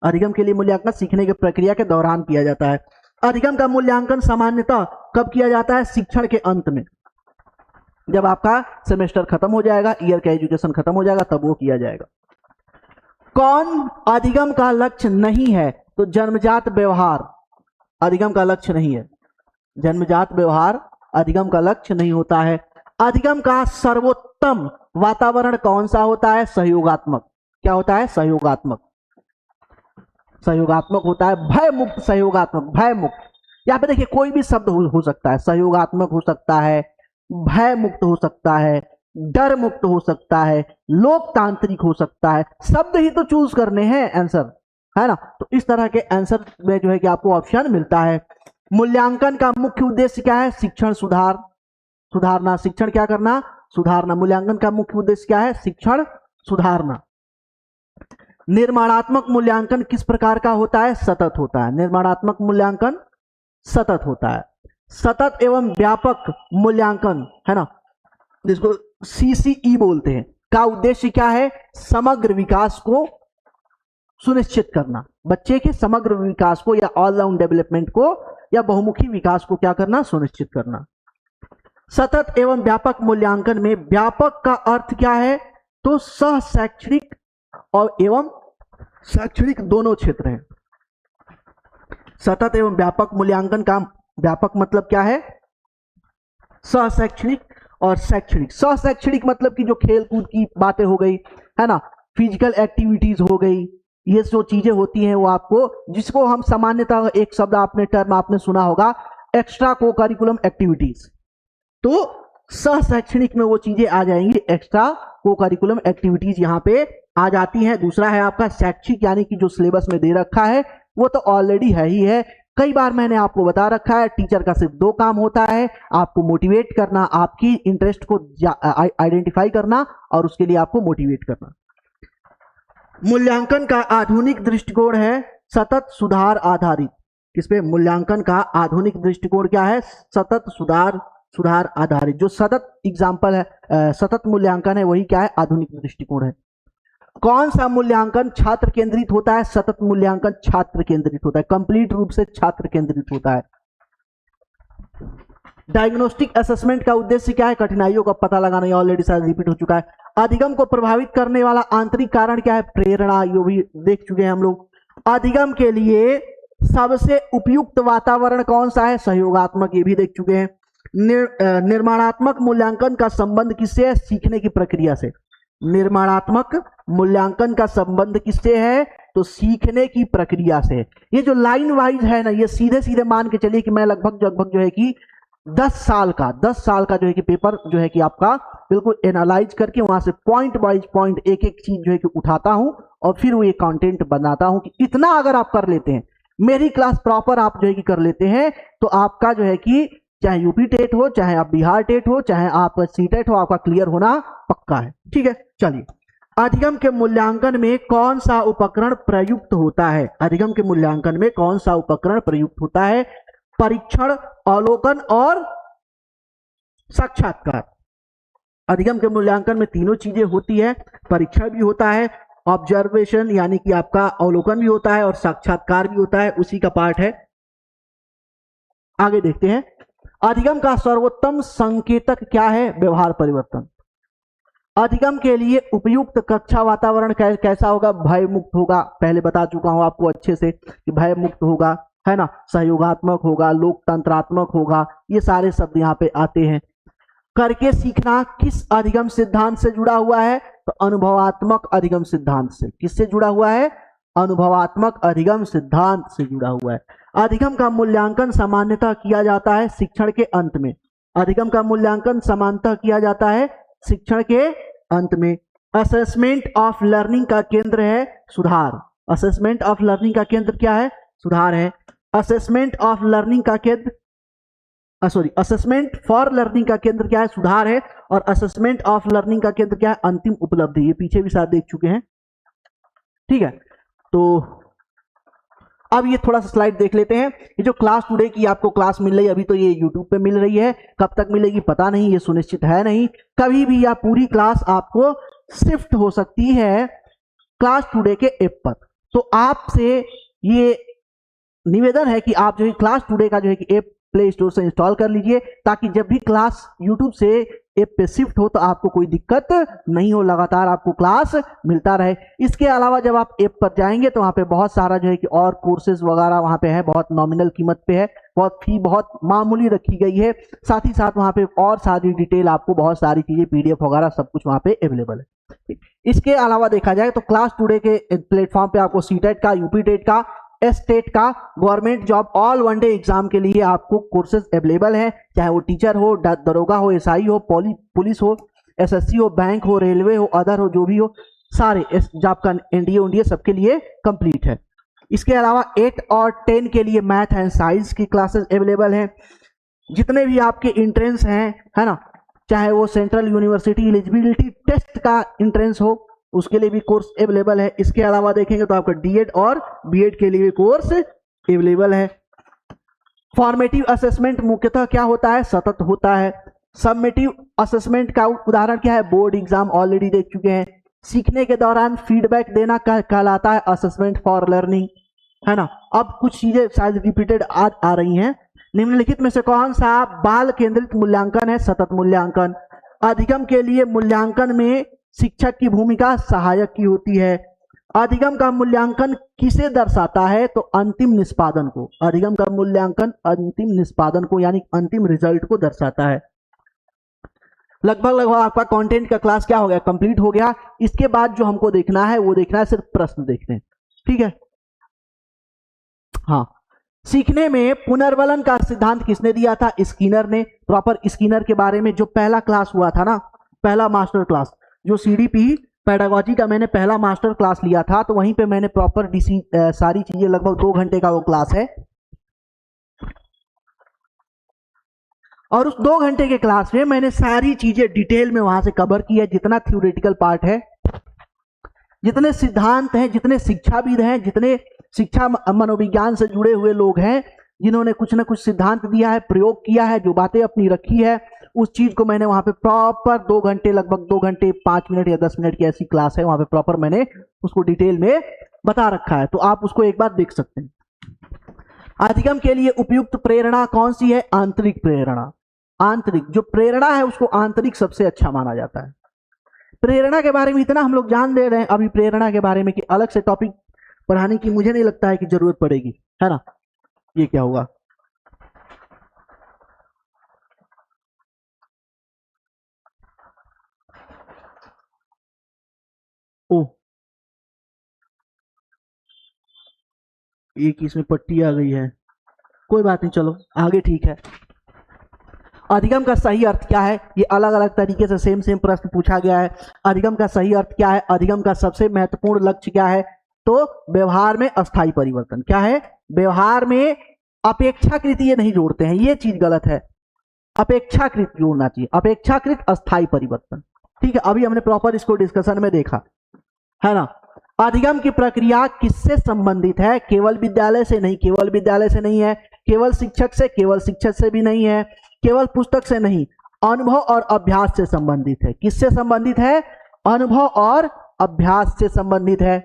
अधिगम के लिए मूल्यांकन सीखने की प्रक्रिया के दौरान किया जाता है। अधिगम का मूल्यांकन सामान्यतः कब किया जाता है, शिक्षण के अंत में। जब आपका सेमेस्टर खत्म हो जाएगा, ईयर का एजुकेशन खत्म हो जाएगा, तब वो किया जाएगा। कौन अधिगम का लक्ष्य नहीं है, तो जन्मजात व्यवहार अधिगम का लक्ष्य नहीं है। जन्मजात व्यवहार अधिगम का लक्ष्य नहीं होता है। अधिगम का सर्वोत्तम वातावरण कौन सा होता है, सहयोगात्मक। क्या होता है, सहयोगात्मक। सहयोगात्मक होता है, भय मुक्त सहयोगात्मक, भय मुक्त। यहाँ पे देखिए कोई भी शब्द हो सकता है, सहयोगात्मक हो सकता है, भय मुक्त हो सकता है, डर मुक्त हो सकता है, लोकतांत्रिक हो सकता है। शब्द ही तो चूज करने हैं आंसर, है ना। तो इस तरह के आंसर में जो है कि आपको ऑप्शन मिलता है। मूल्यांकन का मुख्य उद्देश्य क्या है, शिक्षण सुधारना। शिक्षण क्या करना, सुधारना। मूल्यांकन का मुख्य उद्देश्य क्या है, शिक्षण सुधारना। निर्माणात्मक मूल्यांकन किस प्रकार का होता है, सतत होता है। निर्माणात्मक मूल्यांकन सतत होता है। सतत एवं व्यापक मूल्यांकन, है ना, जिसको CCE बोलते हैं, का उद्देश्य क्या है, समग्र विकास को सुनिश्चित करना। बच्चे के समग्र विकास को या ऑलराउंड डेवलपमेंट को या बहुमुखी विकास को क्या करना, सुनिश्चित करना। सतत एवं व्यापक मूल्यांकन में व्यापक का अर्थ क्या है, तो सह शैक्षणिक और एवं शैक्षणिक दोनों क्षेत्र हैं। सतत एवं व्यापक मूल्यांकन का व्यापक मतलब क्या है, सह शैक्षणिक और शैक्षणिक। सह शैक्षणिक मतलब कि जो खेल कूद की बातें हो गई, है ना, फिजिकल एक्टिविटीज हो गई, ये जो चीजें होती हैं वो आपको, जिसको हम सामान्यतः एक शब्द आपने टर्म आपने सुना होगा, एक्स्ट्रा को करिकुलम एक्टिविटीज। तो सह शैक्षणिक में वो चीजें आ जाएंगी, एक्स्ट्रा को करिकुलम एक्टिविटीज यहाँ पे आ जाती हैं। दूसरा है आपका शैक्षिक, यानी कि जो सिलेबस में दे रखा है वो तो ऑलरेडी है ही है। कई बार मैंने आपको बता रखा है, टीचर का सिर्फ 2 काम होता है, आपको मोटिवेट करना, आपकी इंटरेस्ट को आइडेंटिफाई करना और उसके लिए आपको मोटिवेट करना। मूल्यांकन का आधुनिक दृष्टिकोण है सतत सुधार आधारित। किस पे, मूल्यांकन का आधुनिक दृष्टिकोण क्या है, सतत सुधार आधारित। जो सतत एग्जाम्पल है, सतत मूल्यांकन है, वही क्या है, आधुनिक दृष्टिकोण है। कौन सा मूल्यांकन छात्र केंद्रित होता है, सतत मूल्यांकन छात्र केंद्रित होता है, कंप्लीट रूप से छात्र केंद्रित होता है। डायग्नोस्टिक असेसमेंट का उद्देश्य क्या है, कठिनाइयों का पता लगाना, ये ऑलरेडी शायद रिपीट हो चुका है। अधिगम को प्रभावित करने वाला आंतरिक कारण क्या है, प्रेरणा, ये भी देख चुके हैं हम लोग। अधिगम के लिए सबसे उपयुक्त वातावरण कौन सा है, सहयोगात्मक, ये भी देख चुके हैं। निर्माणात्मक मूल्यांकन का संबंध किससे है, सीखने की प्रक्रिया से। निर्माणात्मक मूल्यांकन का संबंध किससे है, तो सीखने की प्रक्रिया से। ये जो लाइन वाइज है ना, ये सीधे सीधे मान के चलिए कि मैं लगभग जो है कि 10 साल का जो है कि पेपर जो है कि आपका बिल्कुल एनालाइज करके वहां से पॉइंट वाइज पॉइंट एक एक चीज जो है कि उठाता हूं और फिर वो ये कंटेंट बनाता हूं कि इतना अगर आप कर लेते हैं मेरी क्लास प्रॉपर आप जो है कि कर लेते हैं तो आपका जो है कि चाहे यूपी टेट हो, चाहे आप बिहार टेट हो, चाहे आप सीटेट हो, आपका क्लियर होना पक्का है। ठीक है, चलिए, अधिगम के मूल्यांकन में कौन सा उपकरण प्रयुक्त होता है? अधिगम के मूल्यांकन में कौन सा उपकरण प्रयुक्त होता है? परीक्षण, अवलोकन और साक्षात्कार। अधिगम के मूल्यांकन में तीनों चीजें होती है, परीक्षण भी होता है, ऑब्जर्वेशन यानी कि आपका अवलोकन भी होता है और साक्षात्कार भी होता है, उसी का पार्ट है। आगे देखते हैं, अधिगम का सर्वोत्तम संकेतक क्या है? व्यवहार परिवर्तन। अधिगम के लिए उपयुक्त कक्षा वातावरण कैसा होगा? भय मुक्त होगा, पहले बता चुका हूं आपको अच्छे से कि भय मुक्त होगा, है ना, सहयोगात्मक होगा, लोकतंत्रात्मक होगा, ये सारे शब्द यहाँ पे आते हैं। करके सीखना किस अधिगम सिद्धांत से जुड़ा हुआ है? तो अनुभवात्मक अधिगम सिद्धांत से। किससे जुड़ा हुआ है? अनुभवात्मक अधिगम सिद्धांत से जुड़ा हुआ है। अधिगम का मूल्यांकन सामान्यतः किया जाता है शिक्षण के अंत में। अधिगम का मूल्यांकन सामान्यतः किया जाता है शिक्षण के अंत में। असेसमेंट ऑफ लर्निंग का केंद्र है सुधार। असेसमेंट ऑफ लर्निंग का केंद्र क्या है? सुधार है। असेसमेंट ऑफ लर्निंग का केंद्र असेसमेंट फॉर लर्निंग का केंद्र क्या है? सुधार है। और असेसमेंट ऑफ लर्निंग का केंद्र क्या है? अंतिम उपलब्धि। ये पीछे भी साथ देख चुके हैं। ठीक है, तो अब ये थोड़ा सा स्लाइड देख लेते हैं। ये जो क्लास टुडे की आपको क्लास मिल रही है, अभी तो ये यूट्यूब पे मिल रही है, कब तक मिलेगी पता नहीं, ये सुनिश्चित है नहीं। कभी भी यह पूरी क्लास आपको शिफ्ट हो सकती है क्लास टुडे के ऐप पर। तो आपसे ये निवेदन है कि आप जो है क्लास टुडे का जो है कि ऐप प्ले स्टोर से इंस्टॉल कर लीजिए, ताकि जब भी क्लास यूट्यूब से ऐप पे शिफ्ट हो तो आपको कोई दिक्कत नहीं हो, लगातार आपको क्लास मिलता रहे। इसके अलावा जब आप ऐप पर जाएंगे तो वहाँ पे बहुत सारा जो है कि और कोर्सेज वगैरह वहाँ पे है, बहुत नॉमिनल कीमत पे है, बहुत फी बहुत मामूली रखी गई है। साथ ही साथ वहाँ पे और सारी डिटेल, आपको बहुत सारी चीजें PDF वगैरह सब कुछ वहाँ पे अवेलेबल है। इसके अलावा देखा जाए तो क्लास टुडे के प्लेटफॉर्म पे आपको सीटेट का, यूपी टेट का, स्टेट का, government job all one day exam के लिए आपको कोर्सेज अवेलेबल है, चाहे वो टीचर हो, दरोगा हो, SI हो, पुलिस हो, SSC हो, बैंक हो, रेलवे हो, अदर हो, जो भी हो, सारे जॉब का NDA सबके लिए कंप्लीट है। इसके अलावा 8 और 10 के लिए मैथ एंड साइंस की क्लासेस अवेलेबल हैं। जितने भी आपके इंट्रेंस हैं, है ना, चाहे वो सेंट्रल यूनिवर्सिटी एलिजिबिलिटी टेस्ट का इंट्रेंस हो, उसके लिए भी कोर्स अवेलेबल है। इसके अलावा देखेंगे तो आपका DED और BED के लिए भी कोर्स अवेलेबल है। फॉर्मेटिव असेसमेंट मुख्यतः क्या होता है? सतत होता है। सबमेटिव असेसमेंट का उदाहरण क्या है? बोर्ड एग्जाम ऑलरेडी देख चुके हैं। सीखने के दौरान फीडबैक देना कहलाता है असेसमेंट फॉर लर्निंग, है ना। अब कुछ चीजें शायद रिपीटेड आ रही हैं। निम्नलिखित में से कौन सा बाल केंद्रित मूल्यांकन है? सतत मूल्यांकन। अधिगम के लिए मूल्यांकन में शिक्षक की भूमिका सहायक की होती है। अधिगम का मूल्यांकन किसे दर्शाता है? तो अंतिम निष्पादन को। अधिगम का मूल्यांकन अंतिम निष्पादन को यानी अंतिम रिजल्ट को दर्शाता है। लगभग आपका कंटेंट का क्लास क्या हो गया? कंप्लीट हो गया। इसके बाद जो हमको देखना है वो देखना है सिर्फ प्रश्न देखने हैं। ठीक है, हाँ। सीखने में पुनर्वलन का सिद्धांत किसने दिया था? स्किनर ने। प्रॉपर स्किनर के बारे में जो पहला क्लास हुआ था ना, पहला मास्टर क्लास जो CDP पेडागोजी का मैंने पहला मास्टर क्लास लिया था, तो वहीं पे मैंने प्रॉपर सारी चीजें, लगभग 2 घंटे का वो क्लास है, और उस 2 घंटे के क्लास में मैंने सारी चीजें डिटेल में वहां से कवर की है। जितना थ्योरेटिकल पार्ट है, जितने सिद्धांत हैं, जितने शिक्षाविद हैं, जितने शिक्षा मनोविज्ञान से जुड़े हुए लोग हैं, जिन्होंने कुछ ना कुछ सिद्धांत दिया है, प्रयोग किया है, जो बातें अपनी रखी है, उस चीज को मैंने वहां पे प्रॉपर 2 घंटे, लगभग 2 घंटे 5 मिनट या 10 मिनट की ऐसी क्लास है, वहां पे प्रॉपर मैंने उसको डिटेल में बता रखा है, तो आप उसको एक बार देख सकते हैं। अधिगम के लिए उपयुक्त प्रेरणा कौन सी है? आंतरिक प्रेरणा। आंतरिक जो प्रेरणा है उसको आंतरिक सबसे अच्छा माना जाता है। प्रेरणा के बारे में इतना हम लोग जान दे रहे हैं अभी प्रेरणा के बारे में कि अलग से टॉपिक पढ़ाने की मुझे नहीं लगता है कि जरूरत पड़ेगी, है ना। ये क्या हुआ? ओ, एक इसमें पट्टी आ गई है, कोई बात नहीं, चलो आगे, ठीक है। अधिगम का सही अर्थ क्या है? ये अलग अलग तरीके से सेम प्रश्न पूछा गया है। अधिगम का सही अर्थ क्या है? अधिगम का सबसे महत्वपूर्ण लक्ष्य क्या है? तो व्यवहार में अस्थायी परिवर्तन क्या है, व्यवहार में अपेक्षाकृत ये नहीं जोड़ते हैं, ये चीज गलत है, अपेक्षाकृत जोड़ना चाहिए, अपेक्षाकृत अस्थायी परिवर्तन। ठीक है, अभी हमने प्रॉपर इसको डिस्कशन में देखा है ना। अधिगम की प्रक्रिया किससे संबंधित है, केवल विद्यालय से नहीं, केवल विद्यालय से नहीं है, केवल शिक्षक से, केवल शिक्षक से भी नहीं है, केवल पुस्तक से नहीं, अनुभव और अभ्यास से संबंधित है। किससे संबंधित है, अनुभव और अभ्यास से संबंधित है।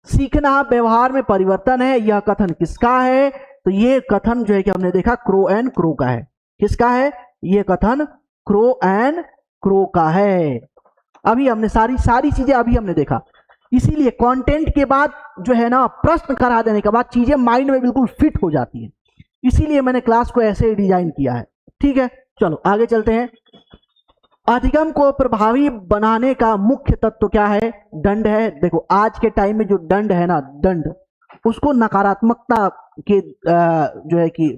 सीखना व्यवहार में परिवर्तन है, यह कथन किसका है, तो ये कथन जो है कि हमने देखा क्रो एंड क्रो का है। किसका है, ये कथन क्रो एंड क्रो का है। अभी हमने सारी चीजें अभी हमने देखा, इसीलिए कंटेंट के बाद जो है ना प्रश्न करा देने के बाद चीजें माइंड में बिल्कुल फिट हो जाती है, इसीलिए मैंने क्लास को ऐसे डिजाइन किया है। ठीक है, चलो आगे चलते हैं। अधिगम को प्रभावी बनाने का मुख्य तत्व क्या है, दंड है। देखो आज के टाइम में जो दंड है ना, दंड, उसको नकारात्मकता के जो है कि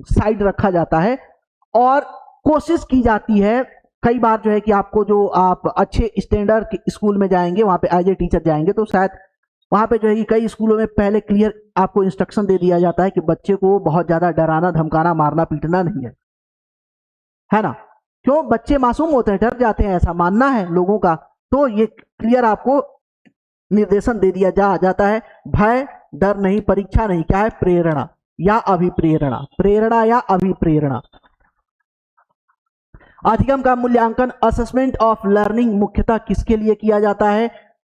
साइड रखा जाता है और कोशिश की जाती है कई बार जो है कि आपको, जो आप अच्छे स्टैंडर्ड के स्कूल में जाएंगे, वहां पे एज ए टीचर जाएंगे, तो शायद वहां पे जो है कि कई स्कूलों में पहले क्लियर आपको इंस्ट्रक्शन दे दिया जाता है कि बच्चे को बहुत ज्यादा डराना धमकाना मारना पीटना नहीं है ना। क्यों, बच्चे मासूम होते हैं, डर जाते हैं, ऐसा मानना है लोगों का, तो ये क्लियर आपको निर्देशन दे दिया जाता है। भय, डर नहीं, परीक्षा नहीं, क्या है, प्रेरणा या अभिप्रेरणा, प्रेरणा या अभिप्रेरणा। अधिगम का मूल्यांकन असेसमेंट ऑफ लर्निंग मुख्यतः किसके लिए किया जाता है,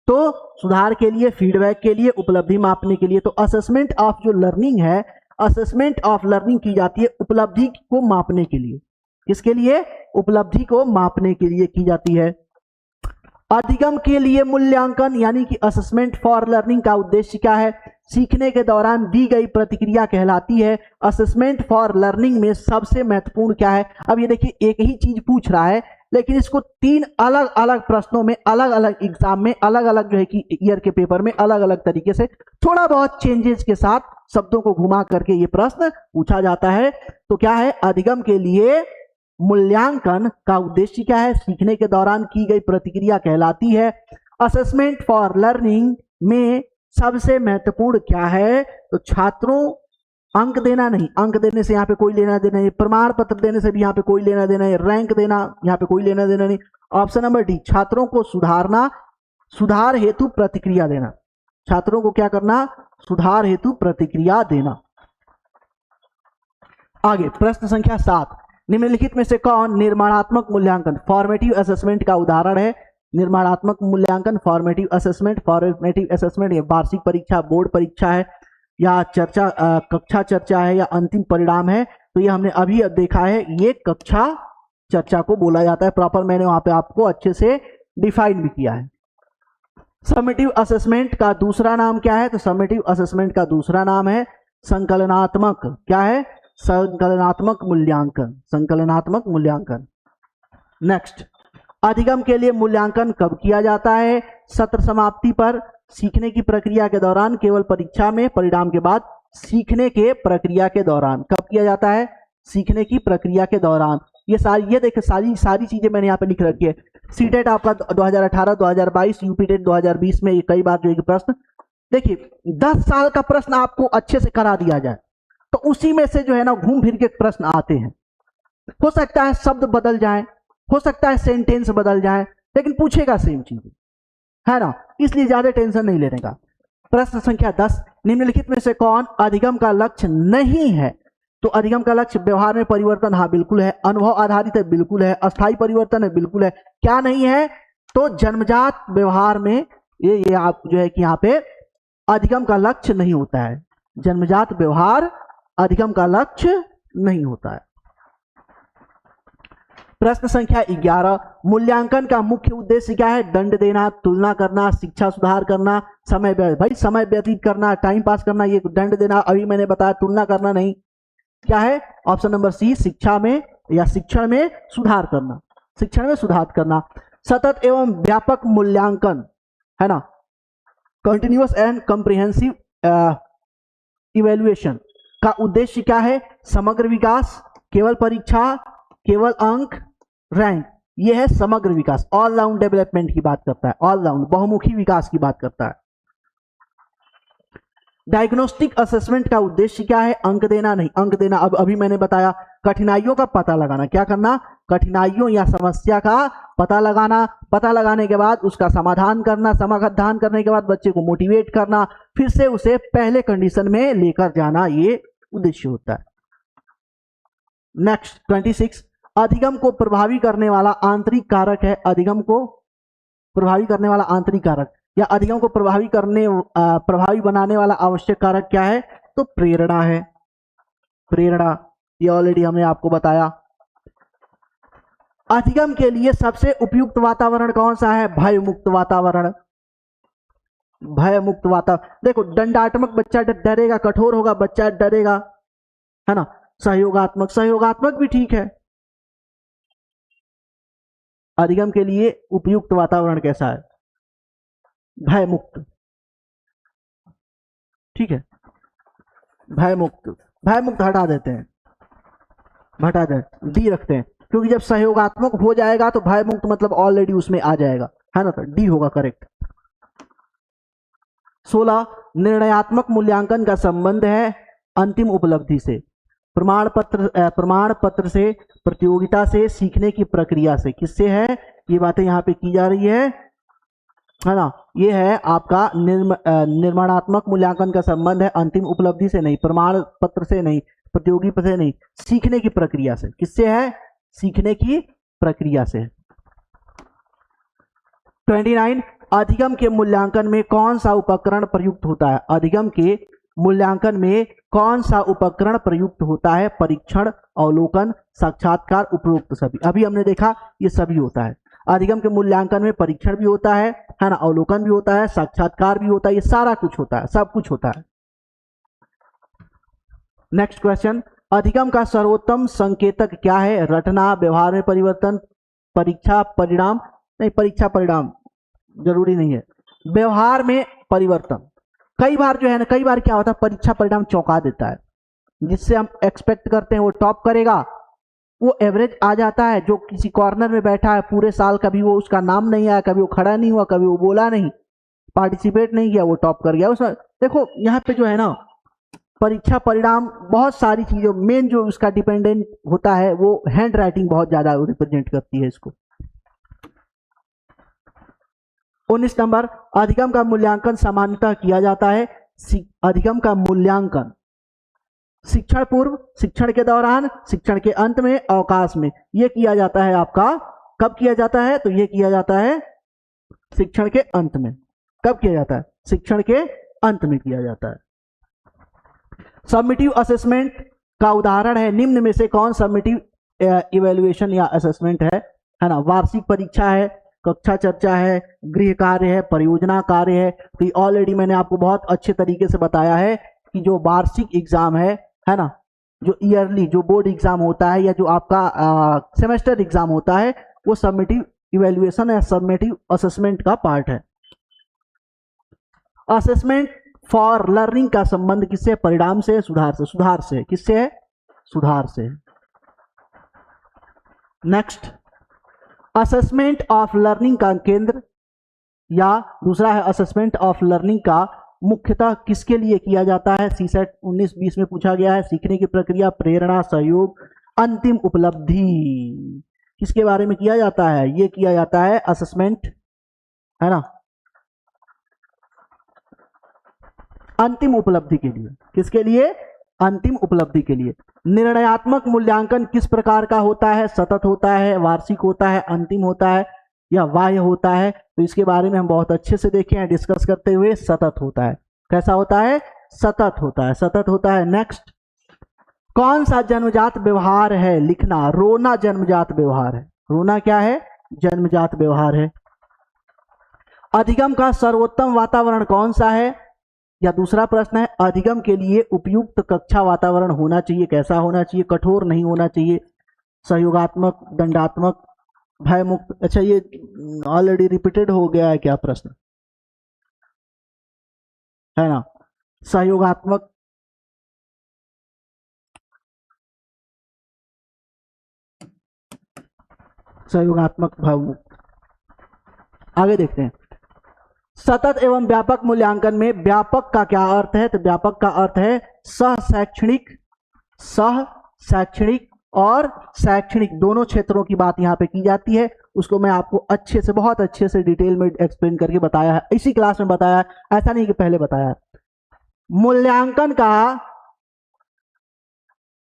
तो सुधार के लिए, फीडबैक के लिए, उपलब्धि मापने के लिए। तो असेसमेंट ऑफ जो लर्निंग है, असेसमेंट ऑफ लर्निंग की जाती है उपलब्धि को मापने के लिए। किसके लिए, उपलब्धि को मापने के लिए की जाती है। अधिगम के लिए मूल्यांकन यानी कि असेसमेंट फॉर लर्निंग का उद्देश्य क्या है, सीखने के दौरान दी गई प्रतिक्रिया कहलाती है। असेसमेंट फॉर लर्निंग में सबसे महत्वपूर्ण क्या है, अब ये देखिए एक ही चीज पूछ रहा है, लेकिन इसको 3 अलग अलग प्रश्नों में, अलग अलग एग्जाम में, अलग अलग जो है कि ईयर के पेपर में अलग अलग तरीके से थोड़ा बहुत चेंजेस के साथ शब्दों को घुमा करके ये प्रश्न पूछा जाता है। तो क्या है, अधिगम के लिए मूल्यांकन का उद्देश्य क्या है, सीखने के दौरान की गई प्रतिक्रिया कहलाती है। असेसमेंट फॉर लर्निंग में सबसे महत्वपूर्ण क्या है, तो छात्रों, अंक देना नहीं, अंक देने से यहाँ पे कोई लेना देना नहीं, प्रमाण पत्र देने से भी यहाँ पे कोई लेना देना नहीं, रैंक देना यहाँ पे कोई लेना देना नहीं। ऑप्शन नंबर डी, छात्रों को सुधारना, सुधार हेतु प्रतिक्रिया देना, छात्रों को क्या करना, सुधार हेतु प्रतिक्रिया देना। आगे प्रश्न संख्या 7, निम्नलिखित में से कौन निर्माणात्मक मूल्यांकन फॉर्मेटिव असेसमेंट का उदाहरण है। निर्माणात्मक मूल्यांकन, फॉर्मेटिव असेसमेंट, फॉर्मेटिव असेसमेंट ये वार्षिक परीक्षा, बोर्ड परीक्षा है, या चर्चा, कक्षा चर्चा है, या अंतिम परिणाम है। तो ये हमने अभी देखा है, ये कक्षा चर्चा को बोला जाता है। प्रॉपर मैंने वहां पे आपको अच्छे से डिफाइन भी किया है। समेटिव असेसमेंट का दूसरा नाम क्या है, तो समेटिव असेसमेंट का दूसरा नाम है संकलनात्मक, क्या है, संकलनात्मक मूल्यांकन, संकलनात्मक मूल्यांकन। नेक्स्ट, अधिगम के लिए मूल्यांकन कब किया जाता है, सत्र समाप्ति पर, सीखने की प्रक्रिया के दौरान, केवल परीक्षा में, परिणाम के बाद। सीखने के प्रक्रिया के दौरान कब किया जाता है, सीखने की प्रक्रिया के दौरान। ये देखिए सारी चीजें मैंने यहाँ पे लिख रखी है। सीटेट आपका 2018, 2022, यूपीटेट 2020 में कई बार जो है प्रश्न, देखिए 10 साल का प्रश्न आपको अच्छे से करा दिया जाए तो उसी में से जो है ना घूम फिर के प्रश्न आते हैं। हो सकता है शब्द बदल जाए, हो सकता है सेंटेंस बदल जाए, लेकिन पूछेगा सेम चीज, है ना, इसलिए ज्यादा टेंशन नहीं लेने का। प्रश्न संख्या 10, निम्नलिखित में से कौन अधिगम का लक्ष्य नहीं है, तो अधिगम का लक्ष्य व्यवहार में परिवर्तन, हाँ बिल्कुल है। अनुभव आधारित है, बिल्कुल है। अस्थायी परिवर्तन है, बिल्कुल है। क्या नहीं है, तो जन्मजात व्यवहार में ये आप जो है कि यहाँ पे अधिगम का लक्ष्य नहीं होता है, जन्मजात व्यवहार अधिगम का लक्ष्य नहीं होता है। प्रश्न संख्या 11, मूल्यांकन का मुख्य उद्देश्य क्या है, दंड देना, तुलना करना, शिक्षा सुधार करना, समय भाई समय व्यतीत करना, टाइम पास करना, ये दंड देना अभी मैंने बताया, तुलना करना नहीं। क्या है, ऑप्शन नंबर सी, शिक्षा में या शिक्षण में सुधार करना, शिक्षण में सुधार करना। सतत एवं व्यापक मूल्यांकन, है ना, कंटिन्यूअस एंड कॉम्प्रिहेंसिव इवैल्यूएशन का उद्देश्य क्या है, समग्र विकास, केवल परीक्षा, केवल अंक, रैंक, ये है समग्र विकास, ऑल राउंड डेवलपमेंट की बात करता है, ऑल राउंड बहुमुखी विकास की बात करता है। डायग्नोस्टिक असेसमेंट का उद्देश्य क्या है? अंक देना नहीं, अंक देना अब अभी मैंने बताया। कठिनाइयों का पता लगाना, क्या करना? कठिनाइयों या समस्या का पता लगाना, पता लगाने के बाद उसका समाधान करना, समाधान करने के बाद बच्चे को मोटिवेट करना, फिर से उसे पहले कंडीशन में लेकर जाना, ये उद्देश्य होता है। नेक्स्ट 26, अधिगम को प्रभावी करने वाला आंतरिक कारक है। अधिगम को प्रभावी करने वाला आंतरिक कारक या अधिगम को प्रभावी बनाने वाला आवश्यक कारक क्या है? तो प्रेरणा है। प्रेरणा, ये ऑलरेडी हमने आपको बताया। अधिगम के लिए सबसे उपयुक्त वातावरण कौन सा है? भय मुक्त वातावरण। भय मुक्त वातावरण। देखो, दंडात्मक बच्चा डरेगा, कठोर होगा बच्चा डरेगा, है ना। सहयोगात्मक, सहयोगात्मक भी ठीक है। अधिगम के लिए उपयुक्त वातावरण कैसा है? भय मुक्त, ठीक है। भय मुक्त, भय मुक्त हटा देते हैं, हटा दें, डी रखते हैं, क्योंकि जब सहयोगात्मक हो जाएगा तो भय मुक्त मतलब ऑलरेडी उसमें आ जाएगा, है ना, तो डी होगा करेक्ट। 16, निर्णयात्मक मूल्यांकन का संबंध है अंतिम उपलब्धि से। प्रमाण पत्र से, प्रतियोगिता से, सीखने की प्रक्रिया से। किससे है? ये बातें यहाँ पे की जा रही है ना। ये है आपका निर्माणात्मक मूल्यांकन का संबंध है अंतिम उपलब्धि से नहीं, प्रमाण पत्र से नहीं, प्रतियोगी से नहीं, सीखने की प्रक्रिया से। किससे है? सीखने की प्रक्रिया से। 29, अधिगम के मूल्यांकन में कौन सा उपकरण प्रयुक्त होता है? अधिगम के मूल्यांकन में कौन सा उपकरण प्रयुक्त होता है? परीक्षण, अवलोकन, साक्षात्कार, उपरोक्त सभी। अभी हमने देखा ये सभी होता है। अधिगम के मूल्यांकन में परीक्षण भी होता है ना, अवलोकन भी होता है, साक्षात्कार भी होता है, ये सारा कुछ होता है, सब कुछ होता है। नेक्स्ट क्वेश्चन, अधिगम का सर्वोत्तम संकेतक क्या है? रटना, व्यवहार में परिवर्तन, परीक्षा परिणाम नहीं, परीक्षा परिणाम जरूरी नहीं है, व्यवहार में परिवर्तन। कई बार जो है ना, कई बार क्या होता है, परीक्षा परिणाम चौंका देता है, जिससे हम एक्सपेक्ट करते हैं वो टॉप करेगा, वो एवरेज आ जाता है। जो किसी कॉर्नर में बैठा है पूरे साल, कभी वो उसका नाम नहीं आया, कभी वो खड़ा नहीं हुआ, कभी वो बोला नहीं, पार्टिसिपेट नहीं किया, वो टॉप कर गया। उसमें देखो यहाँ पे जो है ना, परीक्षा परिणाम बहुत सारी चीजों, मेन जो उसका डिपेंडेंट होता है वो हैंड राइटिंग बहुत ज्यादा रिप्रेजेंट करती है इसको। 19 नंबर, अधिगम का मूल्यांकन सामान्यतः किया जाता है। अधिगम का मूल्यांकन शिक्षण पूर्व, शिक्षण के दौरान, शिक्षण के अंत में, अवकाश में, ये किया जाता है आपका। कब किया जाता है? तो ये किया जाता है शिक्षण के अंत में। कब किया जाता है? शिक्षण के अंत में किया जाता है। सबमिटिव असेसमेंट का उदाहरण है, निम्न में से कौन सबमिटिव इवैल्यूएशन या असेसमेंट है ना। वार्षिक परीक्षा है, कक्षा चर्चा है, गृह कार्य है, परियोजना कार्य है। तो ऑलरेडी मैंने आपको बहुत अच्छे तरीके से बताया है कि जो वार्षिक एग्जाम है ना, जो ईयरली जो बोर्ड एग्जाम होता है या जो आपका सेमेस्टर एग्जाम होता है, वो सबमिटिव इवैल्यूएशन या सबमिटिव असेसमेंट का पार्ट है। असेसमेंट फॉर लर्निंग का संबंध किससे? परिणाम से, सुधार से। सुधार से किससे है? सुधार से। नेक्स्ट, असेसमेंट ऑफ लर्निंग का केंद्र, या दूसरा है असेसमेंट ऑफ लर्निंग का मुख्यतः किसके लिए किया जाता है? सीसेट 19-20 में पूछा गया है। सीखने की प्रक्रिया, प्रेरणा, सहयोग, अंतिम उपलब्धि, किसके बारे में किया जाता है? ये किया जाता है असेसमेंट, है ना, अंतिम उपलब्धि के लिए। किसके लिए? अंतिम उपलब्धि के लिए। निर्णयात्मक मूल्यांकन किस प्रकार का होता है? सतत होता है, वार्षिक होता है, अंतिम होता है, या बाह्य होता है? तो इसके बारे में हम बहुत अच्छे से देखे हैं डिस्कस करते हुए। सतत होता है। कैसा होता है? सतत होता है, सतत होता है। नेक्स्ट, कौन सा जन्मजात व्यवहार है? लिखना, रोना जन्मजात व्यवहार है। रोना क्या है? जन्मजात व्यवहार है। अधिगम का सर्वोत्तम वातावरण कौन सा है? या दूसरा प्रश्न है, अधिगम के लिए उपयुक्त कक्षा वातावरण होना चाहिए। कैसा होना चाहिए? कठोर नहीं होना चाहिए, सहयोगात्मक, दंडात्मक, भयमुक्त। अच्छा, ये ऑलरेडी रिपीटेड हो गया है क्या प्रश्न, है ना। सहयोगात्मक, सहयोगात्मक, भयमुक्त। आगे देखते हैं। सतत एवं व्यापक मूल्यांकन में व्यापक का क्या अर्थ है? तो व्यापक का अर्थ है सह शैक्षणिक और शैक्षणिक दोनों क्षेत्रों की बात यहाँ पे की जाती है। उसको मैं आपको अच्छे से, बहुत अच्छे से डिटेल में एक्सप्लेन करके बताया है, इसी क्लास में बताया है, ऐसा नहीं कि पहले बताया है। मूल्यांकन का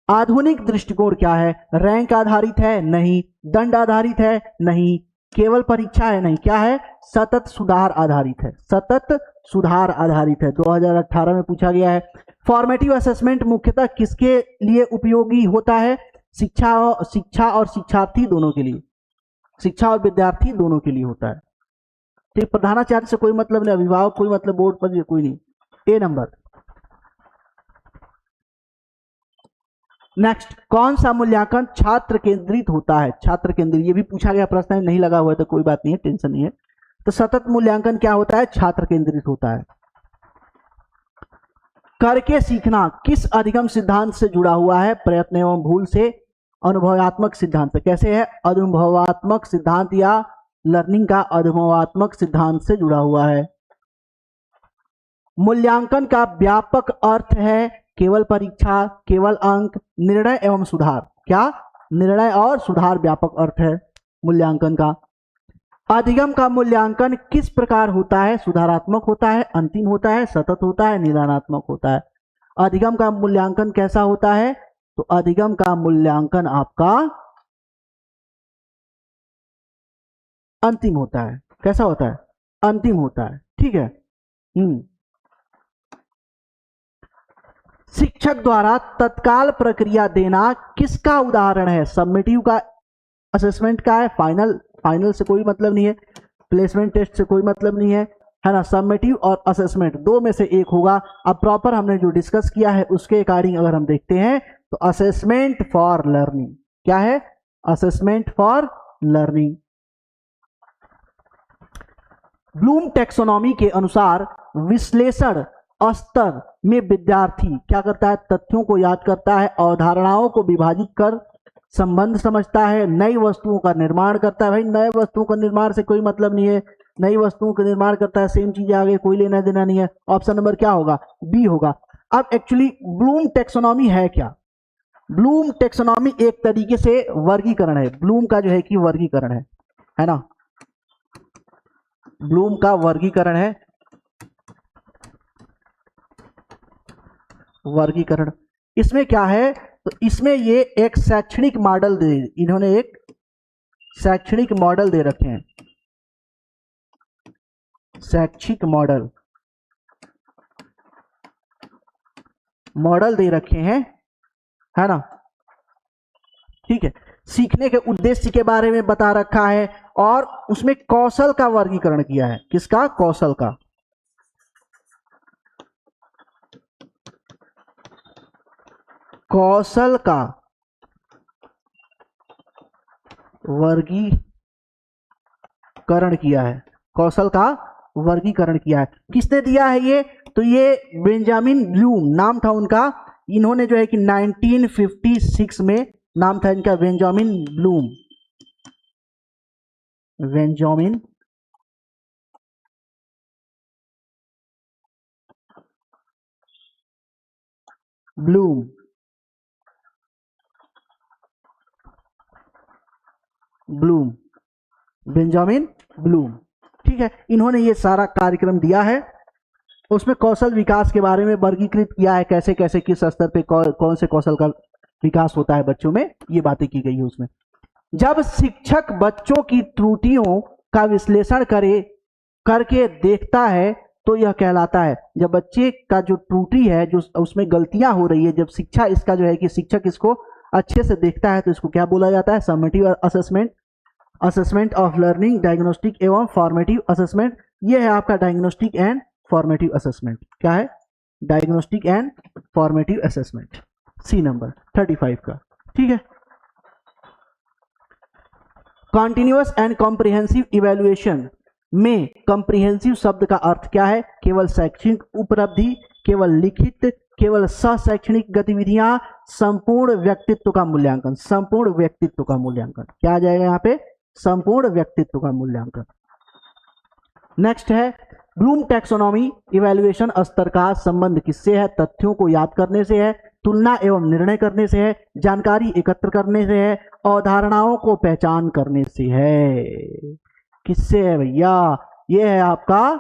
आधुनिक दृष्टिकोण क्या है? रैंक आधारित है? नहीं। दंड आधारित है? नहीं। केवल परीक्षा है? नहीं। क्या है? सतत सुधार आधारित है। सतत सुधार आधारित है। 2018 में पूछा गया है। फॉर्मेटिव असेसमेंट मुख्यतः किसके लिए उपयोगी होता है? शिक्षा और शिक्षार्थी दोनों के लिए, शिक्षा और विद्यार्थी दोनों के लिए होता है। ठीक, प्रधानाचार्य से कोई मतलब नहीं, अभिभावक कोई मतलब, बोर्ड पर कोई नहीं। ए नंबर। नेक्स्ट, कौन सा मूल्यांकन छात्र केंद्रित होता है? छात्र केंद्रित, ये भी पूछा गया प्रश्न है, नहीं लगा हुआ है तो कोई बात नहीं है, टेंशन नहीं है। तो सतत मूल्यांकन क्या होता है? छात्र केंद्रित होता है। करके सीखना किस अधिगम सिद्धांत से जुड़ा हुआ है? प्रयत्न एवं भूल से, अनुभवात्मक सिद्धांत से। कैसे है? अनुभवात्मक सिद्धांत या लर्निंग का अनुभवात्मक सिद्धांत से जुड़ा हुआ है। मूल्यांकन का व्यापक अर्थ है केवल परीक्षा, केवल अंक, निर्णय एवं सुधार। क्या? निर्णय और सुधार व्यापक अर्थ है मूल्यांकन का। अधिगम का मूल्यांकन किस प्रकार होता है? सुधारात्मक होता है, अंतिम होता है, सतत होता है, निदानात्मक होता है। अधिगम का मूल्यांकन कैसा होता है? तो अधिगम का मूल्यांकन आपका अंतिम होता है। कैसा होता है? अंतिम होता है। ठीक है। शिक्षक द्वारा तत्काल प्रक्रिया देना किसका उदाहरण है? सबमिटिव का, असेसमेंट का है। फाइनल से कोई मतलब नहीं है, प्लेसमेंट टेस्ट से कोई मतलब नहीं है ना। सबमिटिव और असेसमेंट दो में से एक होगा। अब प्रॉपर हमने जो डिस्कस किया है उसके अकॉर्डिंग अगर हम देखते हैं तो असेसमेंट फॉर लर्निंग। क्या है? Assessment for learning. Bloom taxonomy के अनुसार विश्लेषण स्तर में विद्यार्थी क्या करता है? तथ्यों को याद करता है, अवधारणाओं को विभाजित कर संबंध समझता है, नई वस्तुओं का निर्माण करता है। भाई नए वस्तुओं का निर्माण से कोई मतलब नहीं है, नई वस्तुओं का निर्माण करता है, सेम चीज आगे कोई लेना देना नहीं है। ऑप्शन नंबर क्या होगा? बी होगा। अब एक्चुअली ब्लूम टैक्सोनॉमी है क्या? ब्लूम टैक्सोनॉमी एक तरीके से वर्गीकरण है। ब्लूम का जो है कि वर्गीकरण है ना। ब्लूम का वर्गीकरण है, वर्गीकरण। इसमें क्या है? तो इसमें ये एक शैक्षणिक मॉडल दे, इन्होंने एक शैक्षणिक मॉडल दे रखे हैं। शैक्षिक मॉडल दे रखे हैं, है ना। ठीक है। सीखने के उद्देश्य के बारे में बता रखा है और उसमें कौशल का वर्गीकरण किया है। किसका? कौशल का। कौशल का वर्गीकरण किया है। कौशल का वर्गीकरण किया है। किसने दिया है ये? तो ये बेंजामिन ब्लूम नाम था उनका। इन्होंने जो है कि 1956 में नाम था इनका Benjamin Bloom. Benjamin Bloom. Benjamin Bloom. ठीक है। इन्होंने ये सारा कार्यक्रम दिया है, उसमें कौशल विकास के बारे में वर्गीकृत किया है, कैसे कैसे किस स्तर पे कौन से कौशल का विकास होता है बच्चों में, ये बातें की गई है उसमें। जब शिक्षक बच्चों की त्रुटियों का विश्लेषण करके देखता है तो यह कहलाता है। जब बच्चे का जो त्रुटि है, जो उसमें गलतियां हो रही है, जब शिक्षा इसका जो है कि शिक्षक इसको अच्छे से देखता है तो इसको क्या बोला जाता है? Summative assessment, assessment of learning, diagnostic एवं फॉर्मेटिव असेसमेंट। ये है आपका डायग्नोस्टिक एंड फॉर्मेटिव असेसमेंट। क्या है? Diagnostic and formative assessment. C number 35 का। ठीक है। कॉन्टिन्यूअस एंड कॉम्प्रिहेंसिव इवेल्युएशन में कॉम्प्रिहेंसिव शब्द का अर्थ क्या है? केवल शैक्षणिक उपलब्धि, केवल लिखित, केवल शैक्षणिक गतिविधियां, संपूर्ण व्यक्तित्व का मूल्यांकन। संपूर्ण व्यक्तित्व का मूल्यांकन क्या आ जाएगा यहाँ पे? संपूर्ण व्यक्तित्व का मूल्यांकन। नेक्स्ट है ब्लूम टैक्सोनॉमी इवैल्यूएशन स्तर का संबंध किससे है? तथ्यों को याद करने से है, तुलना एवं निर्णय करने से है, जानकारी एकत्र करने से है, अवधारणाओं को पहचान करने से है। किससे है भैया? ये है आपका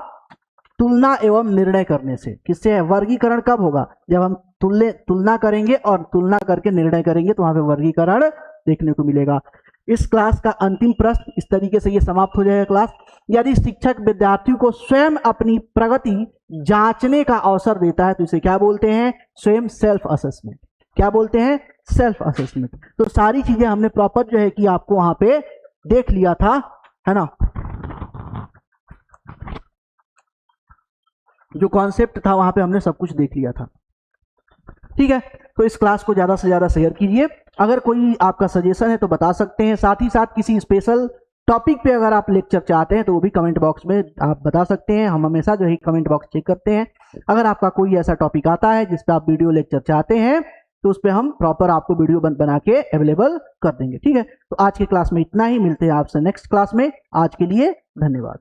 तुलना एवं निर्णय करने से। किससे है? वर्गीकरण कब होगा? जब हम तुलना करेंगे और तुलना करके निर्णय करेंगे तो वहां पे वर्गीकरण देखने को मिलेगा। इस क्लास का अंतिम प्रश्न इस तरीके से ये समाप्त हो जाएगा क्लास। यदि शिक्षक विद्यार्थियों को स्वयं अपनी प्रगति जांचने का अवसर देता है तो इसे क्या बोलते हैं? स्वयं सेल्फ असेसमेंट। क्या बोलते हैं? Self assessment. तो सारी चीजें हमने प्रॉपर जो है कि आपको वहां पे देख लिया था, है ना। जो कॉन्सेप्ट था वहां पे हमने सब कुछ देख लिया था। ठीक है, तो इस क्लास को ज्यादा से ज्यादा शेयर कीजिए। अगर कोई आपका सजेशन है तो बता सकते हैं। साथ ही साथ किसी स्पेशल टॉपिक पे अगर आप लेक्चर चाहते हैं तो वो भी कमेंट बॉक्स में आप बता सकते हैं। हम हमेशा जो है कमेंट बॉक्स चेक करते हैं। अगर आपका कोई ऐसा टॉपिक आता है जिस पे आप वीडियो लेक्चर चाहते हैं तो उस पर हम प्रॉपर आपको वीडियो बना के अवेलेबल कर देंगे। ठीक है, तो आज की क्लास में इतना ही। मिलते हैं आपसे नेक्स्ट क्लास में। आज के लिए धन्यवाद।